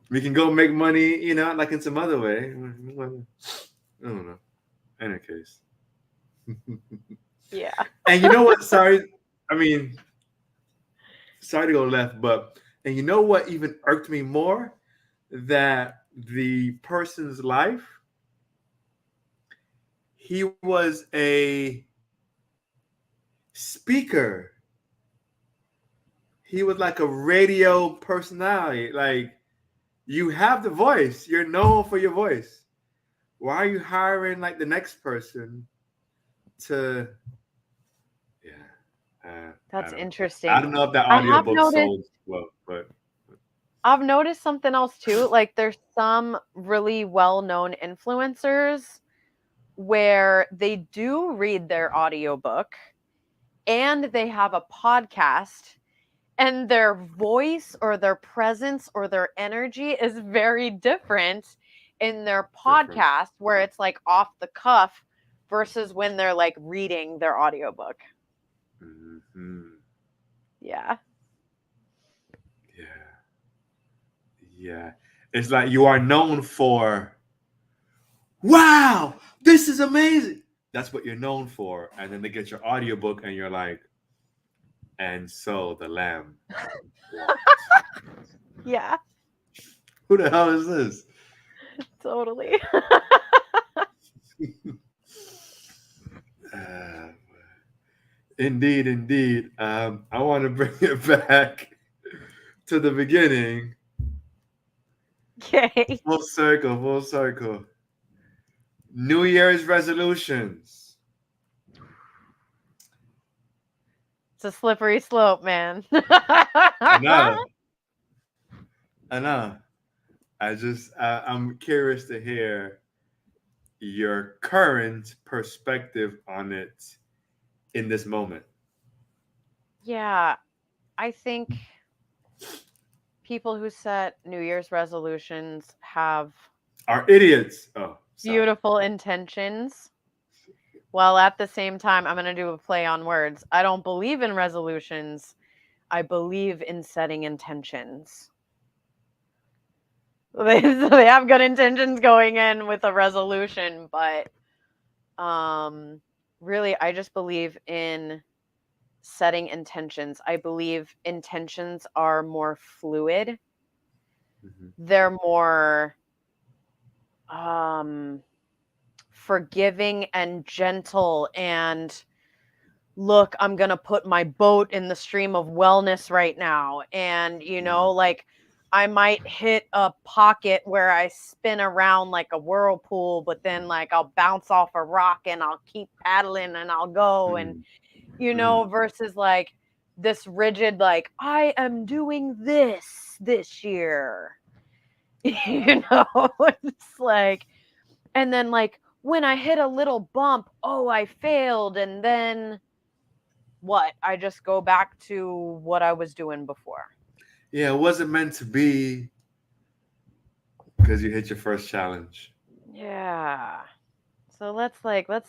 We can go make money, like in some other way. I don't know. In any case. Yeah. And you know what? Sorry, I mean, sorry to go left, but and you know what even irked me more? That the person's life, he was a speaker. He was like a radio personality. Like, you have the voice. You're known for your voice. Why are you hiring like the next person to? Yeah, That's I interesting. don't know if that I have audiobook noticed sold well, but I've noticed something else too. Like there's some really well-known influencers where they do read their audiobook and they have a podcast, and their voice or their presence or their energy is very different in their different. podcast where it's like off the cuff versus when they're like reading their audiobook. Hmm. Yeah. Yeah, yeah. It's like you are known for. Wow, this is amazing. That's what you're known for, and then they get your audiobook, and you're like, and so the lamb walked. Yeah, Who the hell is this? totally. Uh, indeed, indeed. I want to bring it back to the beginning. Okay. Full circle, full circle. New Year's resolutions. It's a slippery slope, man. I know, I know. I'm curious to hear your current perspective on it in this moment. Yeah, I think people who set New Year's resolutions have Are idiots. Oh, sorry. beautiful intentions. While at the same time, I'm going to do a play on words. I don't believe in resolutions. I believe in setting intentions. So they have good intentions going in with a resolution, but um, really, I just believe in setting intentions. I believe intentions are more fluid. Mhm. They're more um, forgiving and gentle and look, I'm going to put my boat in the stream of wellness right now. And, Mhm. like I might hit a pocket where I spin around like a whirlpool, but then like I'll bounce off a rock and I'll keep paddling and I'll go. And, Mm. Mm. versus like this rigid, like, I am doing this year, it's like, and then like when I hit a little bump, oh, I failed. And then what? I just go back to what I was doing before. Yeah, it wasn't meant to be because you hit your first challenge. Yeah. So let's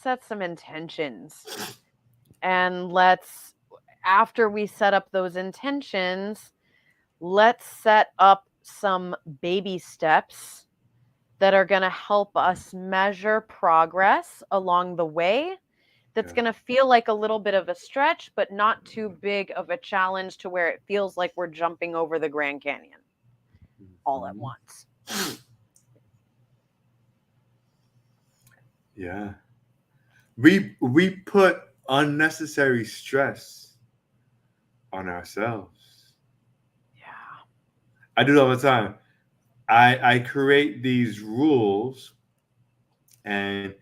set some intentions, and let's, after we set up those intentions, let's set up some baby steps that are going to help us measure progress along the way. That's Yeah. going to feel like a little bit of a stretch, but not too big of a challenge to where it feels like we're jumping over the Grand Canyon all at Mhm. once. Yeah. We put unnecessary stress on ourselves. Yeah. I do it all the time. I create these rules and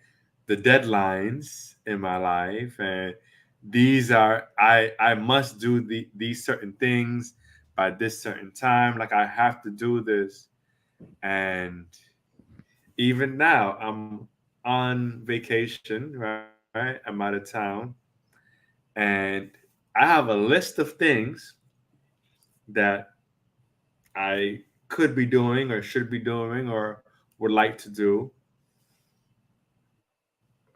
the deadlines in my life, and these are I must do these certain things by this certain time. Like, I have to do this, and even now I'm on vacation, right? I'm out of town, and I have a list of things that I could be doing or should be doing or would like to do,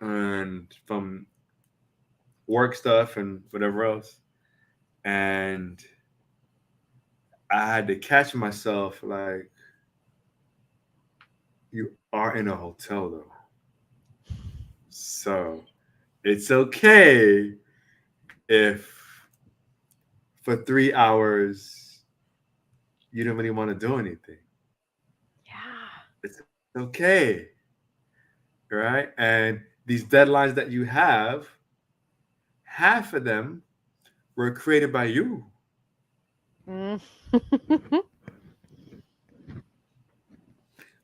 and from work stuff and whatever else. And I had to catch myself like, you are in a hotel though. So it's okay if for 3 hours you don't really want to do anything. Yeah. It's okay. Right? And these deadlines that you have, half of them were created by you. Mm.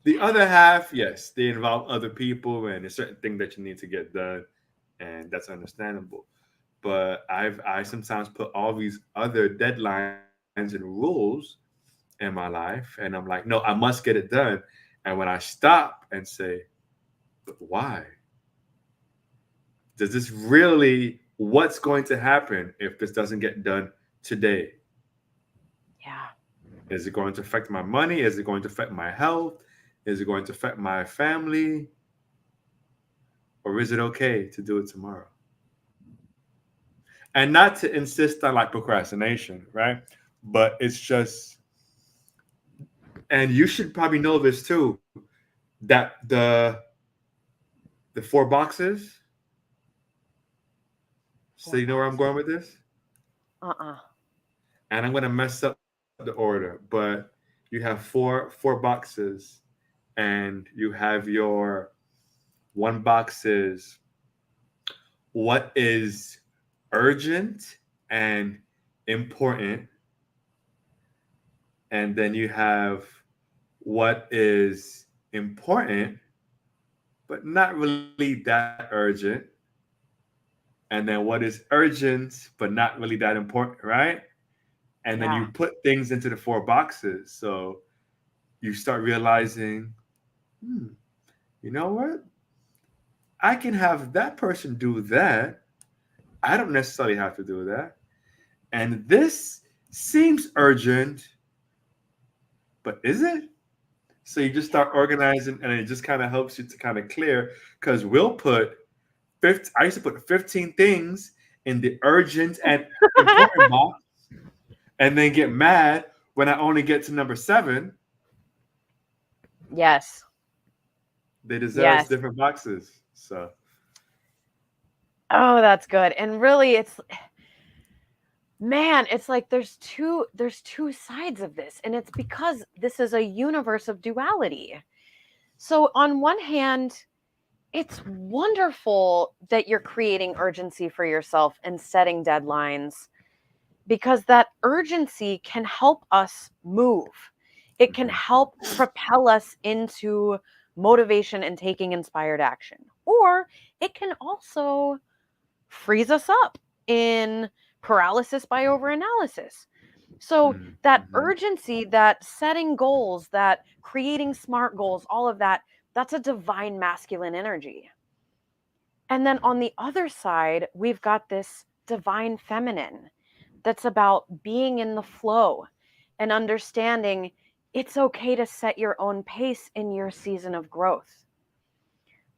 The other half, yes, they involve other people and a certain thing that you need to get done, and that's understandable. But I sometimes put all these other deadlines and rules in my life, and I'm like, no, I must get it done. And when I stop and say, but why? Does this really? What's going to happen if this doesn't get done today? Yeah. Is it going to affect my money? Is it going to affect my health? Is it going to affect my family? Or is it okay to do it tomorrow? And not to insist on like procrastination, right? But it's just, and you should probably know this too, that the four boxes. So Four you know where I'm boxes. going with this, Uh-uh. and I'm gonna mess up the order, but you have four boxes, and you have your one box is what is urgent and important, and then you have what is important but not really that urgent, and then what is urgent but not really that important, right? And then you Yeah. put things into the four boxes, so you start realizing, hmm, you know what, I can have that person do that. I don't necessarily have to do that. And this seems urgent, but is it? So you just start Yeah. organizing, and it just kind of helps you to kind of clear. Because we'll put 50, I used to put 15 things in the urgent and important box, and then get mad when I only get to number 7. Yes. They deserve Yes. different boxes. So Oh, that's good. And really it's man, it's like there's two sides of this, and it's because this is a universe of duality. So on one hand, it's wonderful that you're creating urgency for yourself and setting deadlines because that urgency can help us move. It can mhm, help propel us into motivation and taking inspired action. Or it can also freeze us up in paralysis by overanalysis. So, mhm, that mhm, urgency, that setting goals, that creating smart goals, all of that, that's a divine masculine energy. And then on the other side, we've got this divine feminine that's about being in the flow and understanding it's okay to set your own pace in your season of growth.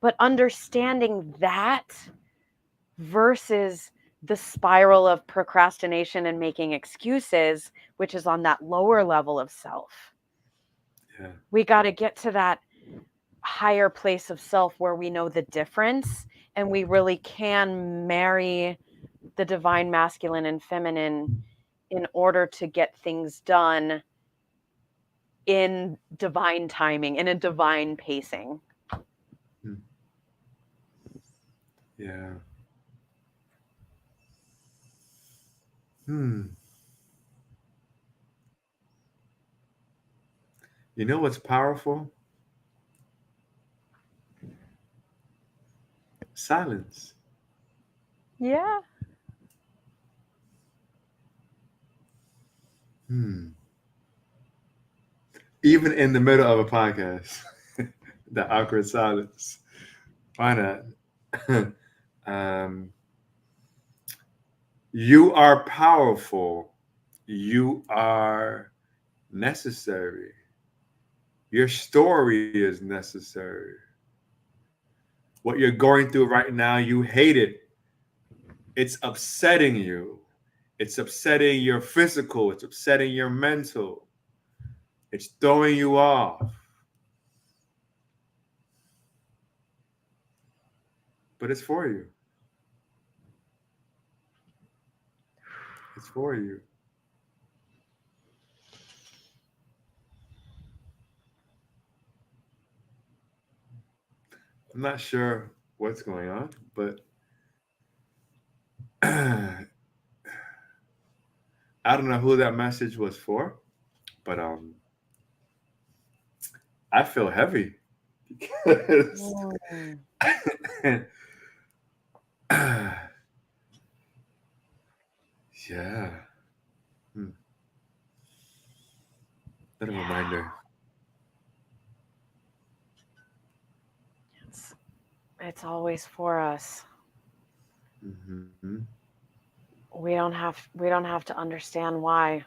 But understanding that versus the spiral of procrastination and making excuses, which is on that lower level of self. yeah, We got to get to that higher place of self where we know the difference and we really can marry the divine masculine and feminine in order to get things done in divine timing, in a divine pacing. mm, yeah. Hmm. You know what's powerful? Silence. Yeah. Hmm. Even in the middle of a podcast, the awkward silence. Why not? um, you are powerful. You are necessary. Your story is necessary. What you're going through right now, you hate it. It's upsetting you. It's upsetting your physical, it's upsetting your mental, it's throwing you off. But it's for you. It's for you. I'm not sure what's going on, but I don't know who that message was for, but I feel heavy because Mm. yeah, hmm, what a Yeah. reminder. It's it's always for us. Hmm. We don't have to understand why.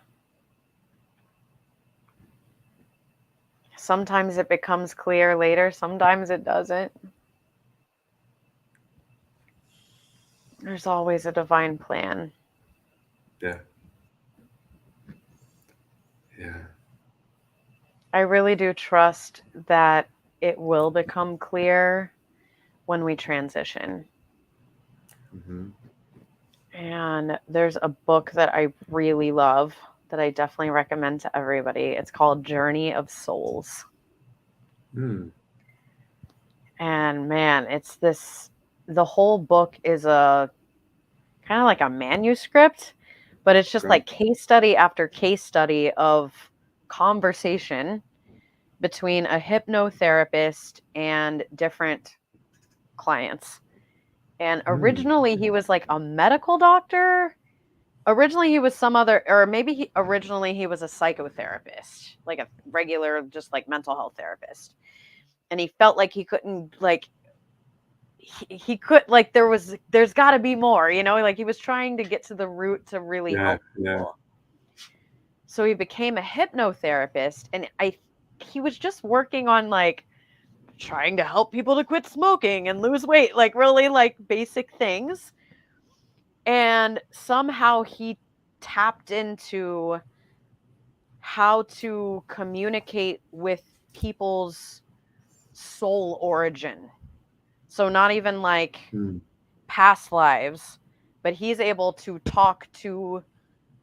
Sometimes it becomes clear later, sometimes it doesn't. There's always a divine plan. Yeah, yeah. I really do trust that it will become clear when we transition. Hmm. And there's a book that I really love that I definitely recommend to everybody. It's called Journey of Souls. Mm, And man, the whole book is a kind of like a manuscript, but it's just great. like case study after case study of conversation between a hypnotherapist and different clients. And Mm, originally he was like a medical doctor. Originally he was some other, or maybe originally he was a psychotherapist, like a regular just like mental health therapist. And he felt like he couldn't like he could like there's got to be more, like he was trying to get to the root to really yeah, help yeah. people. So he became a hypnotherapist, and he was just working on like trying to help people to quit smoking and lose weight, like really like basic things. And somehow he tapped into how to communicate with people's soul origin. So not even like Mm, past lives, but he's able to talk to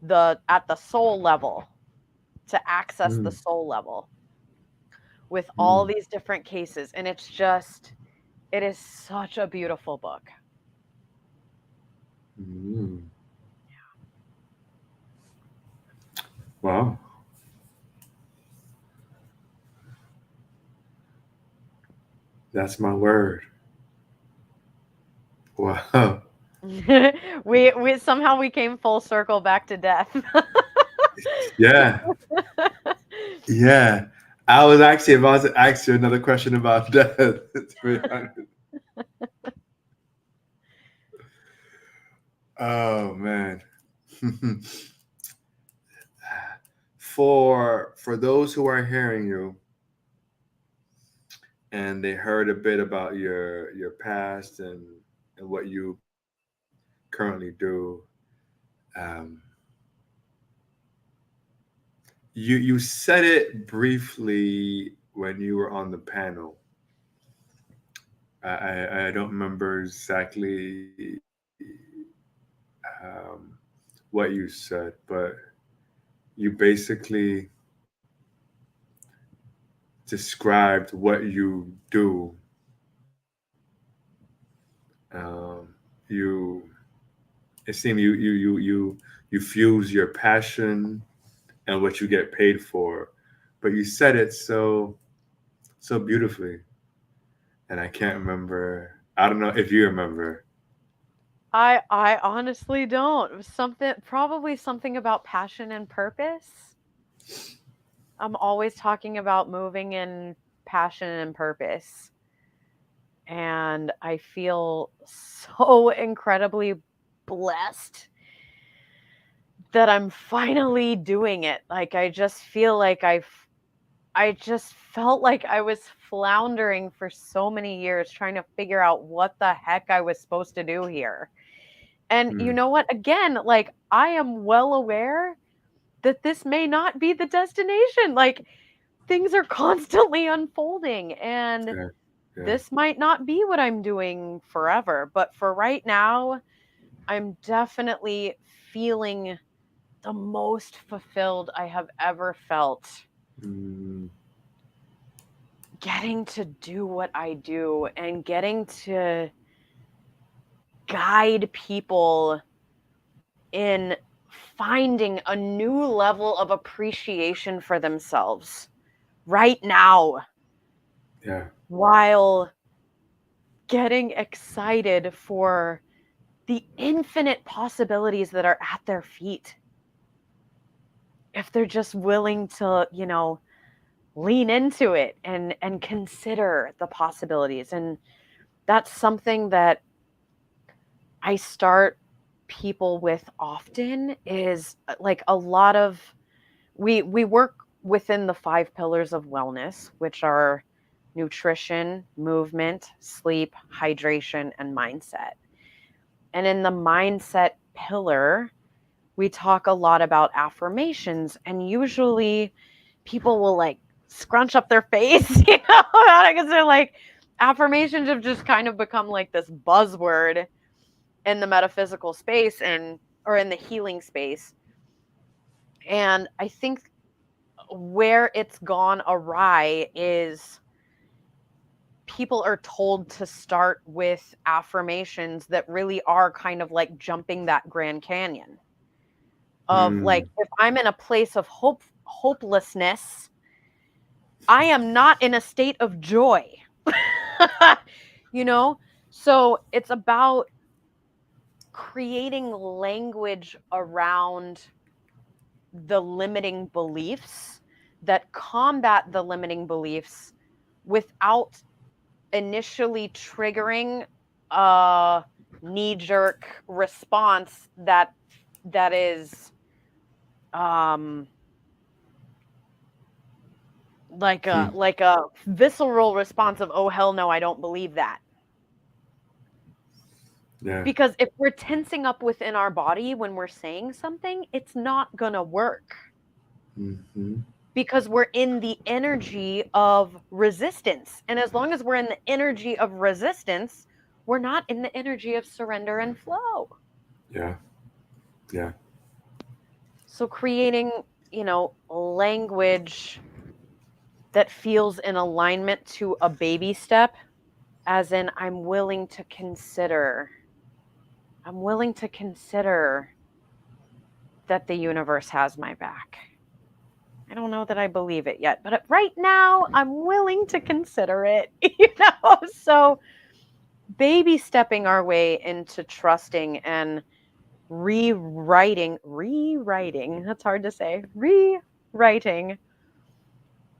the at the soul level, to access the mm, soul level with all mm, these different cases, and it is such a beautiful book. mm. Wow, that's my word. Wow. We somehow we came full circle back to death. Yeah, yeah. I was actually about to ask you another question about death, to be honest. Oh man. For those who are hearing you and they heard a bit about your past and what you currently do, um, you said it briefly when you were on the panel. I don't remember exactly um, what you said, but you basically described what you do. You it seemed you fuse your passion and what you get paid for, but you said it so beautifully, and I can't remember. I don't know if you remember. I honestly don't. It was probably something about passion and purpose. I'm always talking about moving in passion and purpose. And I feel so incredibly blessed that I'm finally doing it. Like I just feel like I just felt like I was floundering for so many years trying to figure out what the heck I was supposed to do here. And you know what? Again, like, I am well aware that this may not be the destination. Like, things are constantly unfolding, and Yeah. Yeah. this might not be what I'm doing forever. But for right now, I'm definitely feeling the most fulfilled I have ever felt Mm, getting to do what I do and getting to guide people in finding a new level of appreciation for themselves right now, yeah. while getting excited for the infinite possibilities that are at their feet. If they're just willing to, lean into it and consider the possibilities. And that's something that I start people with often is like a lot of we work within the 5 pillars of wellness, which are nutrition, movement, sleep, hydration, and mindset. And in the mindset pillar, we talk a lot about affirmations, and usually people will like scrunch up their face, because they're like, affirmations have just kind of become like this buzzword in the metaphysical space and or in the healing space. And I think where it's gone awry is people are told to start with affirmations that really are kind of like jumping that Grand Canyon of like, Mm, if I'm in a place of hopelessness, I am not in a state of joy. you know so it's about creating language around the limiting beliefs that combat the limiting beliefs without initially triggering a knee-jerk response that is um hmm. like a visceral response of, oh hell no, I don't believe that. Yeah. Because if we're tensing up within our body when we're saying something, it's not gonna work, Hmm. because we're in the energy of resistance. And as long as we're in the energy of resistance, we're not in the energy of surrender and flow. Yeah. Yeah. So creating, language that feels in alignment to a baby step, as in I'm willing to consider that the universe has my back. I don't know that I believe it yet, but right now I'm willing to consider it, So baby stepping our way into trusting and rewriting, that's hard to say, rewriting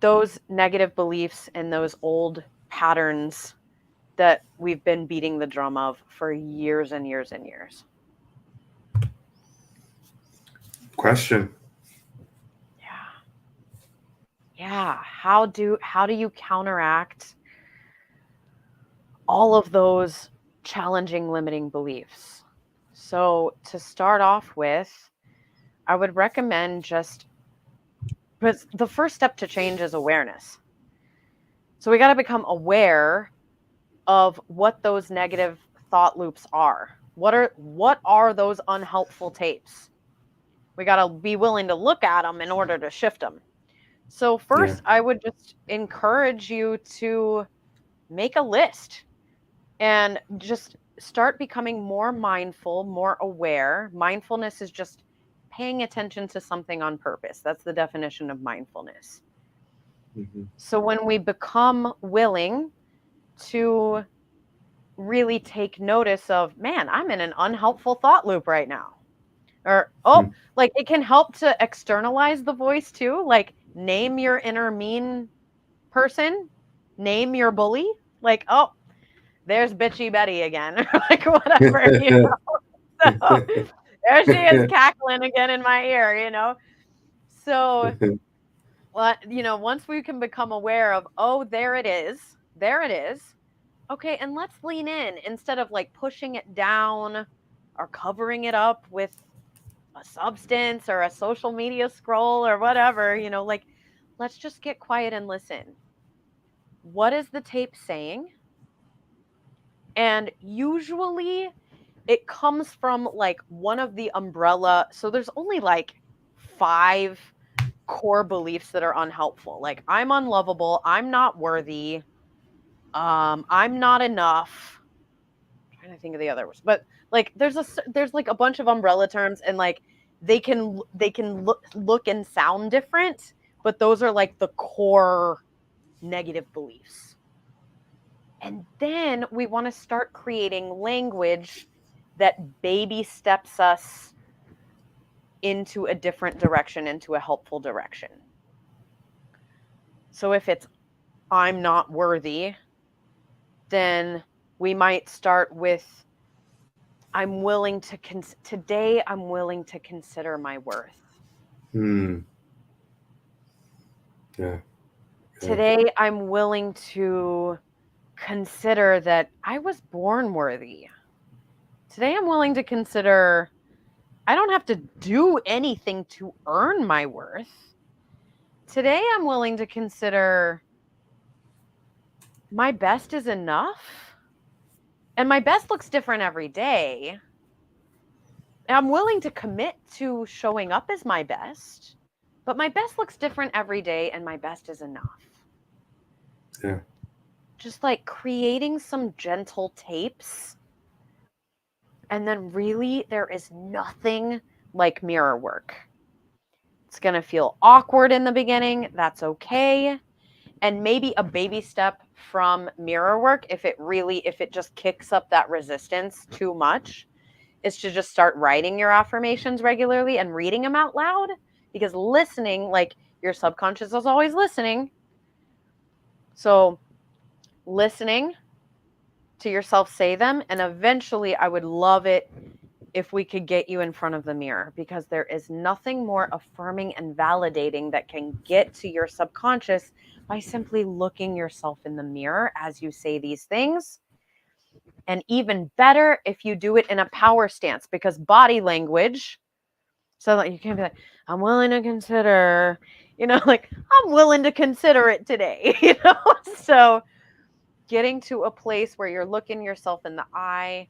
those negative beliefs and those old patterns that we've been beating the drum of for years and years and years. Question. Yeah. Yeah. How do you counteract all of those challenging limiting beliefs? So, to start off with, I would recommend because the first step to change is awareness. So, we got to become aware of what those negative thought loops are. What are those unhelpful tapes? We got to be willing to look at them in order to shift them. So, Yeah. first, I would just encourage you to make a list and just start becoming more mindful, more aware. Mindfulness is just paying attention to something on purpose. That's the definition of mindfulness. Hmm. So when we become willing to really take notice of, man, I'm in an unhelpful thought loop right now. Or, oh, like it can help to externalize the voice too. Like, name your inner mean person, name your bully. Like, oh, there's bitchy Betty again, or like whatever, So there she is cackling again in my ear. So, once we can become aware of, oh, there it is, there it is. Okay, and let's lean in instead of like pushing it down are covering it up with a substance or a social media scroll or whatever, like, let's just get quiet and listen. What is the tape saying? And usually it comes from like one of the umbrella. So there's only like 5 core beliefs that are unhelpful. Like, I'm unlovable, I'm not worthy, I'm not enough. I'm trying to think of the others, but like there's like a bunch of umbrella terms, and like they can look and sound different, but those are like the core negative beliefs. And then we want to start creating language that baby steps us into a different direction, into a helpful direction. So if it's I'm not worthy, then we might start with today I'm willing to consider my worth. Hmm. Yeah. Today I'm willing to consider that I was born worthy. Today I'm willing to consider I don't have to do anything to earn my worth. Today I'm willing to consider my best is enough. And my best looks different every day. I'm willing to commit to showing up as my best, but my best looks different every day, and my best is enough. Yeah. Just like creating some gentle tapes. And then really, there is nothing like mirror work. It's going to feel awkward in the beginning. That's okay. And maybe a baby step from mirror work, if it just kicks up that resistance too much, is to just start writing your affirmations regularly and reading them out loud, because listening, like, your subconscious is always listening. So listening to yourself say them, and eventually I would love it if we could get you in front of the mirror, because there is nothing more affirming and validating that can get to your subconscious by simply looking yourself in the mirror as you say these things. And even better if you do it in a power stance, because body language, so that you can't be like, I'm willing to consider, like, I'm willing to consider it today, So getting to a place where you're looking yourself in the eye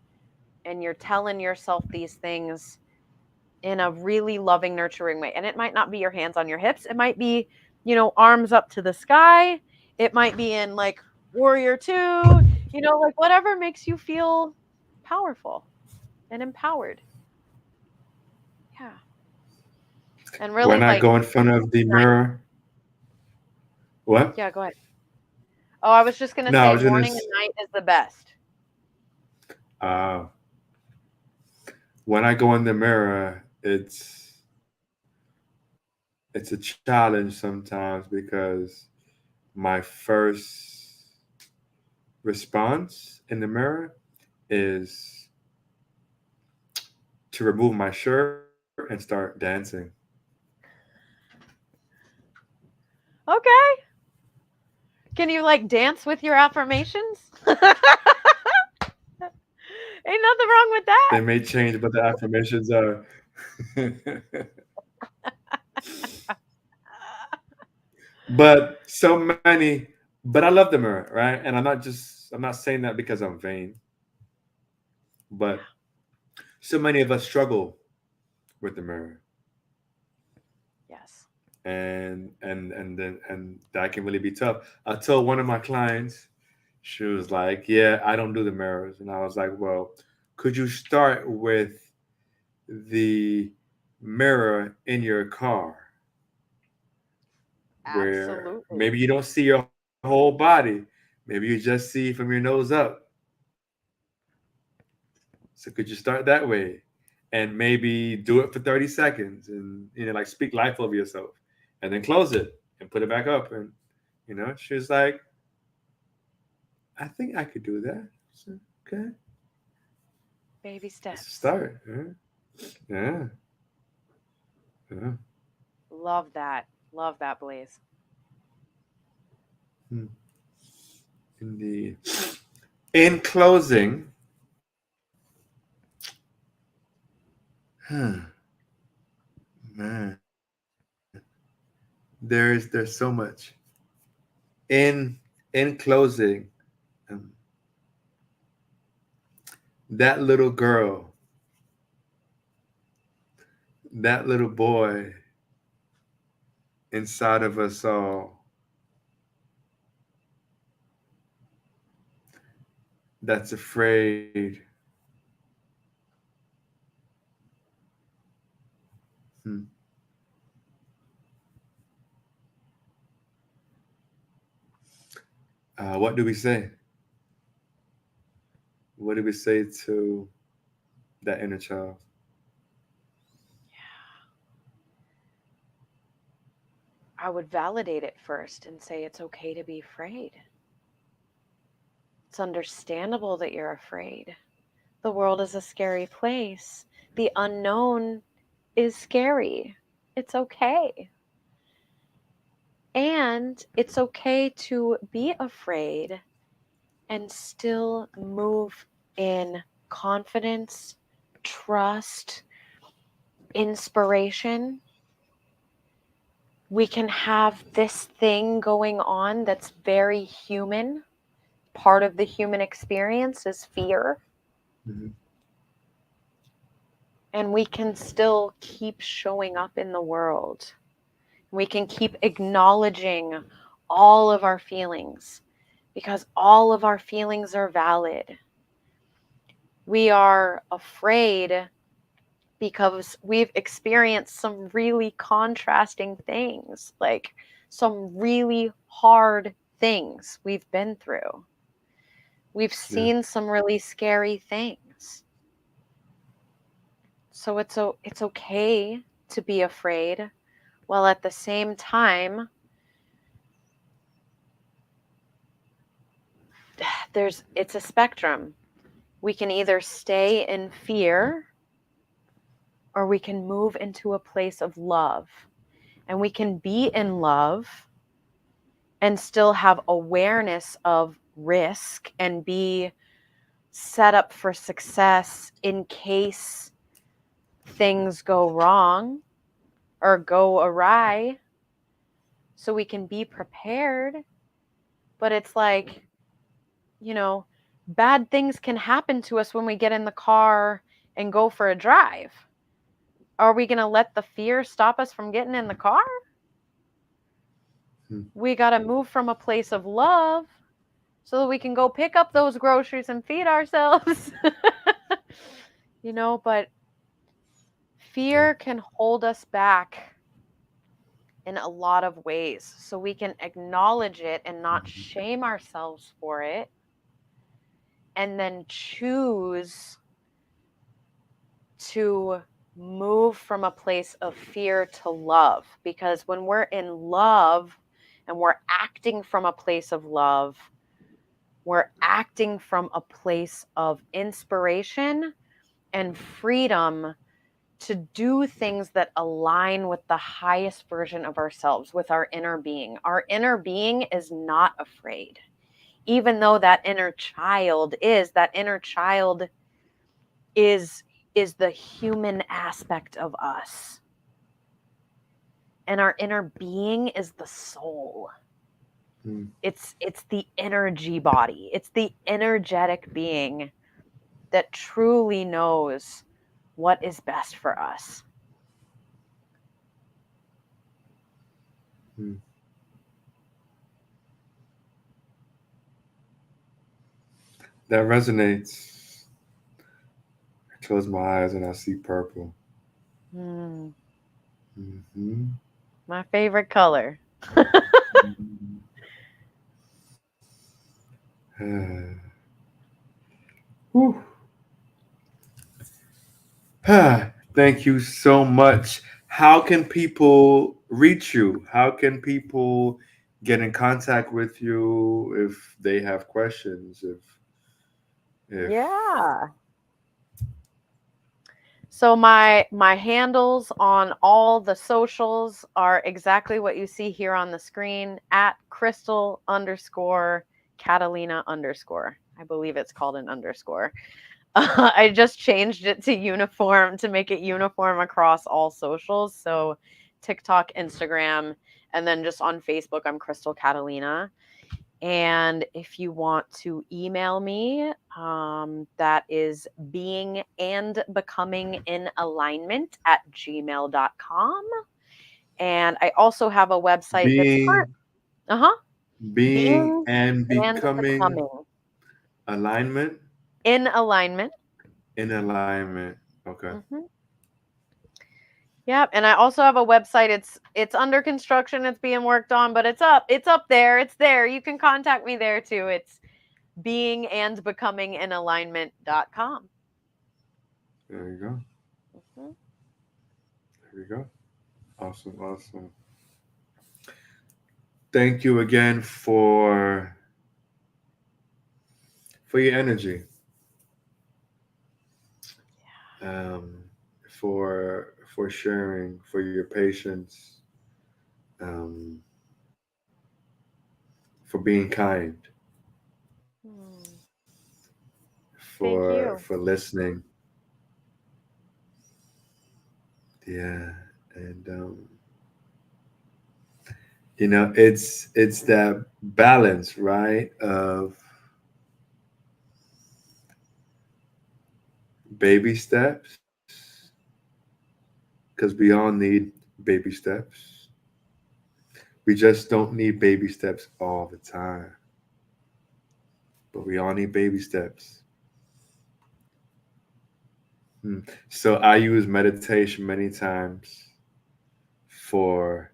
and you're telling yourself these things in a really loving, nurturing way. And it might not be your hands on your hips. It might be, arms up to the sky. It might be in like warrior 2, like whatever makes you feel powerful and empowered. Yeah. And really, When I like, go in front of the night. mirror, what? Yeah, go ahead. Oh, I was just going to No, I say was gonna. morning and night is the best. Uh, when I go in the mirror, it's a challenge sometimes because my first response in the mirror is to remove my shirt and start dancing. Okay. Can you like dance with your affirmations? Ain't nothing wrong with They that. may change, but the affirmations are. But so many. But I love the mirror, right? And I'm not saying that because I'm vain, Yeah. but so many of us struggle with the mirror, Yes. and that can really be tough. I told one of my clients, she was like, "Yeah, I don't do the mirrors," and I was like, "Well, could you start with the mirror in your car, where Absolutely. maybe you don't see your whole body, maybe you just see from your nose up? So could you start that way, and maybe do it for 30 seconds, and like speak life over yourself, and then close it and put it back up?" And she was like, "I think I could do that." So, okay, Baby it's a steps. start. Yeah, yeah. Love that. Love that, Blaze. Hmm. Indeed. In closing, Huh, man, there's so much. In in closing, um, that little girl, that little boy inside of us all, that's afraid. Hmm. What do we say? What do we say to that inner child? I would validate it first and say it's okay to be afraid. It's understandable that you're afraid. The world is a scary place. The unknown is scary. It's okay. And it's okay to be afraid and still move in confidence, trust, inspiration. We can have this thing going on that's very human. Part of the human experience is fear. Mhm. And we can still keep showing up in the world. We can keep acknowledging all of our feelings because all of our feelings are valid. We are afraid because we've experienced some really contrasting things, like some really hard things we've been through. We've Yeah. seen some really scary things. So it's okay to be afraid, while at the same time it's a spectrum. We can either stay in fear or we can move into a place of love. And we can be in love and still have awareness of risk and be set up for success in case things go wrong or go awry. So we can be prepared. But it's like, you know, bad things can happen to us when we get in the car and go for a drive. Are we going to let the fear stop us from getting in the car? Hmm. We got to move from a place of love so that we can go pick up those groceries and feed ourselves. But Yeah. fear can hold us back in a lot of ways. So we can acknowledge it and not Mhm. shame ourselves for it, and then choose to move from a place of fear to love. Because when we're in love and we're acting from a place of love, we're acting from a place of inspiration and freedom to do things that align with the highest version of ourselves, with our inner being. Our inner being is not afraid. Even though that inner child is the human aspect of us. And our inner being is the soul. Hmm. It's the energy body. It's the energetic being that truly knows what is best for us. Hmm. That resonates. I close my eyes and I see purple. Hmm, Hmm. my favorite color. Whew. Thank you so much. How can people reach you? How can people get in contact with you if they have questions? If Yeah. So my handles on all the socials are exactly what you see here on the screen, at Crystal _ Catalina _. I believe it's called an underscore. I just changed it to uniform to make it uniform across all socials. So TikTok, Instagram, and then just on Facebook, I'm Crystal Catalina. And if you want to email me, that is being and becoming in alignment at gmail.com. And I also have a website that's Being, uh-huh, being being and and becoming becoming alignment in alignment. in alignment. Okay. Hmm. Yep, and I also have a website. It's under construction. It's being worked on, but it's up. It's up there. It's there. You can contact me there too. It's being and becoming in alignment.com. There you go. Mhm. There you go. Awesome. Awesome. Thank you again for your energy, um, for sharing, for your patience, um, for being kind, Hmm. Thank for you. listening. Yeah, and it's that balance, right, of baby steps, because we all need baby steps. We just don't need baby steps all the time, but we all need baby steps. Hmm. So I use meditation many times for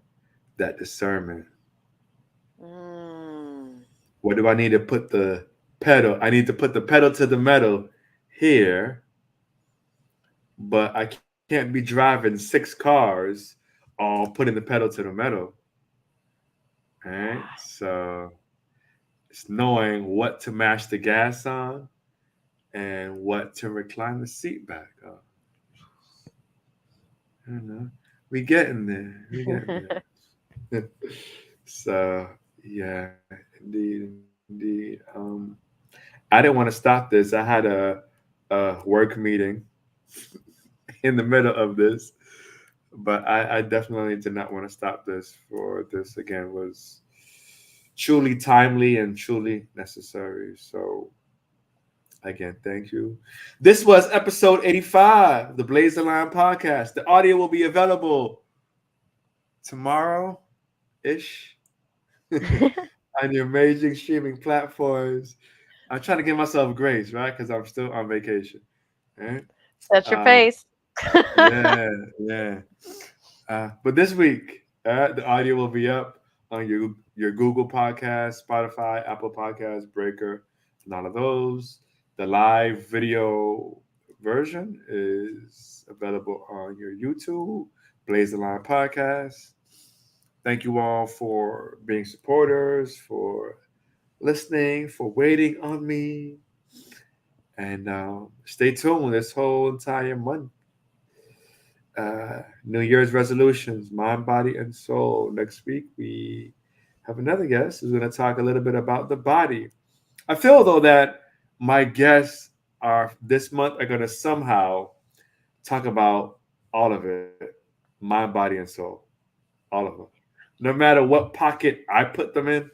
that discernment. Mm. What do I need to put the pedal? I need to put the pedal to the metal here, but I can't be driving 6 cars all putting the pedal to the metal. Right? Yeah. So it's knowing what to mash the gas on and what to recline the seat back on. I don't know. We getting there. We getting there. So yeah, indeed, indeed. I didn't want to stop this. I had a work meeting in the middle of this, but I definitely did not want to stop this. For this again was truly timely and truly necessary. So again, thank you. This was episode 85, the Blaze the Line podcast. The audio will be available tomorrow ish on your major streaming platforms. I'm trying to give myself grace, right? Because I'm still on vacation. Right? Set your Um, pace. yeah, yeah. But this week, the audio will be up on your Google Podcast, Spotify, Apple Podcast, Breaker, and all of those. The live video version is available on your YouTube, Blaze the Line Podcast. Thank you all for being supporters, for listening, for waiting on me, and stay tuned this whole entire month. New Year's resolutions, mind, body, and soul. Next week, we have another guest who's going to talk a little bit about the body. I feel, though, that my guests are this month are going to somehow talk about all of it, mind, body, and soul. All of them. No matter what pocket I put them in,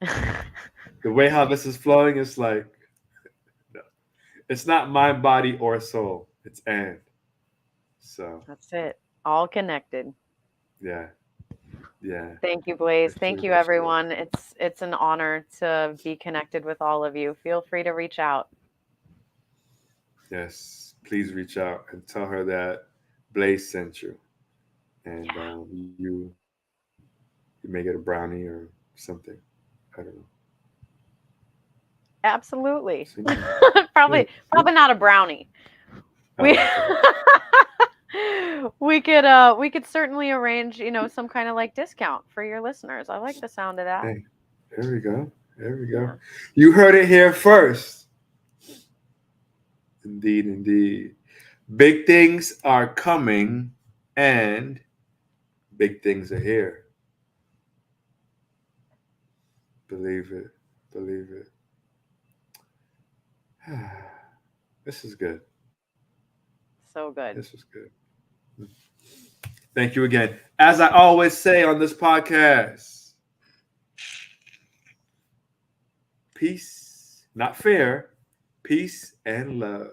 the way how this is flowing, it's like, no, it's not mind, body, or soul. It's and. So, That's it. All connected. yeah, yeah, Thank you, Blaze. it's Thank pretty you, much it. everyone. It's an honor to be connected with all of you. Feel free to reach out. Yes, please reach out and tell her that Blaze sent you, and Yeah, you may get a brownie or something. I don't know. absolutely. So yeah, yeah. Probably not a brownie. We Oh, okay. we could certainly arrange, some kind of like discount for your listeners. I like the sound of that. Hey, there we go. There we go. Yeah. You heard it here first. Indeed, indeed. Big things are coming, and big things are here. Believe it. Believe it. This is good. So good. This was good. Thank you again. As I always say on this podcast, peace, not fear, peace and love.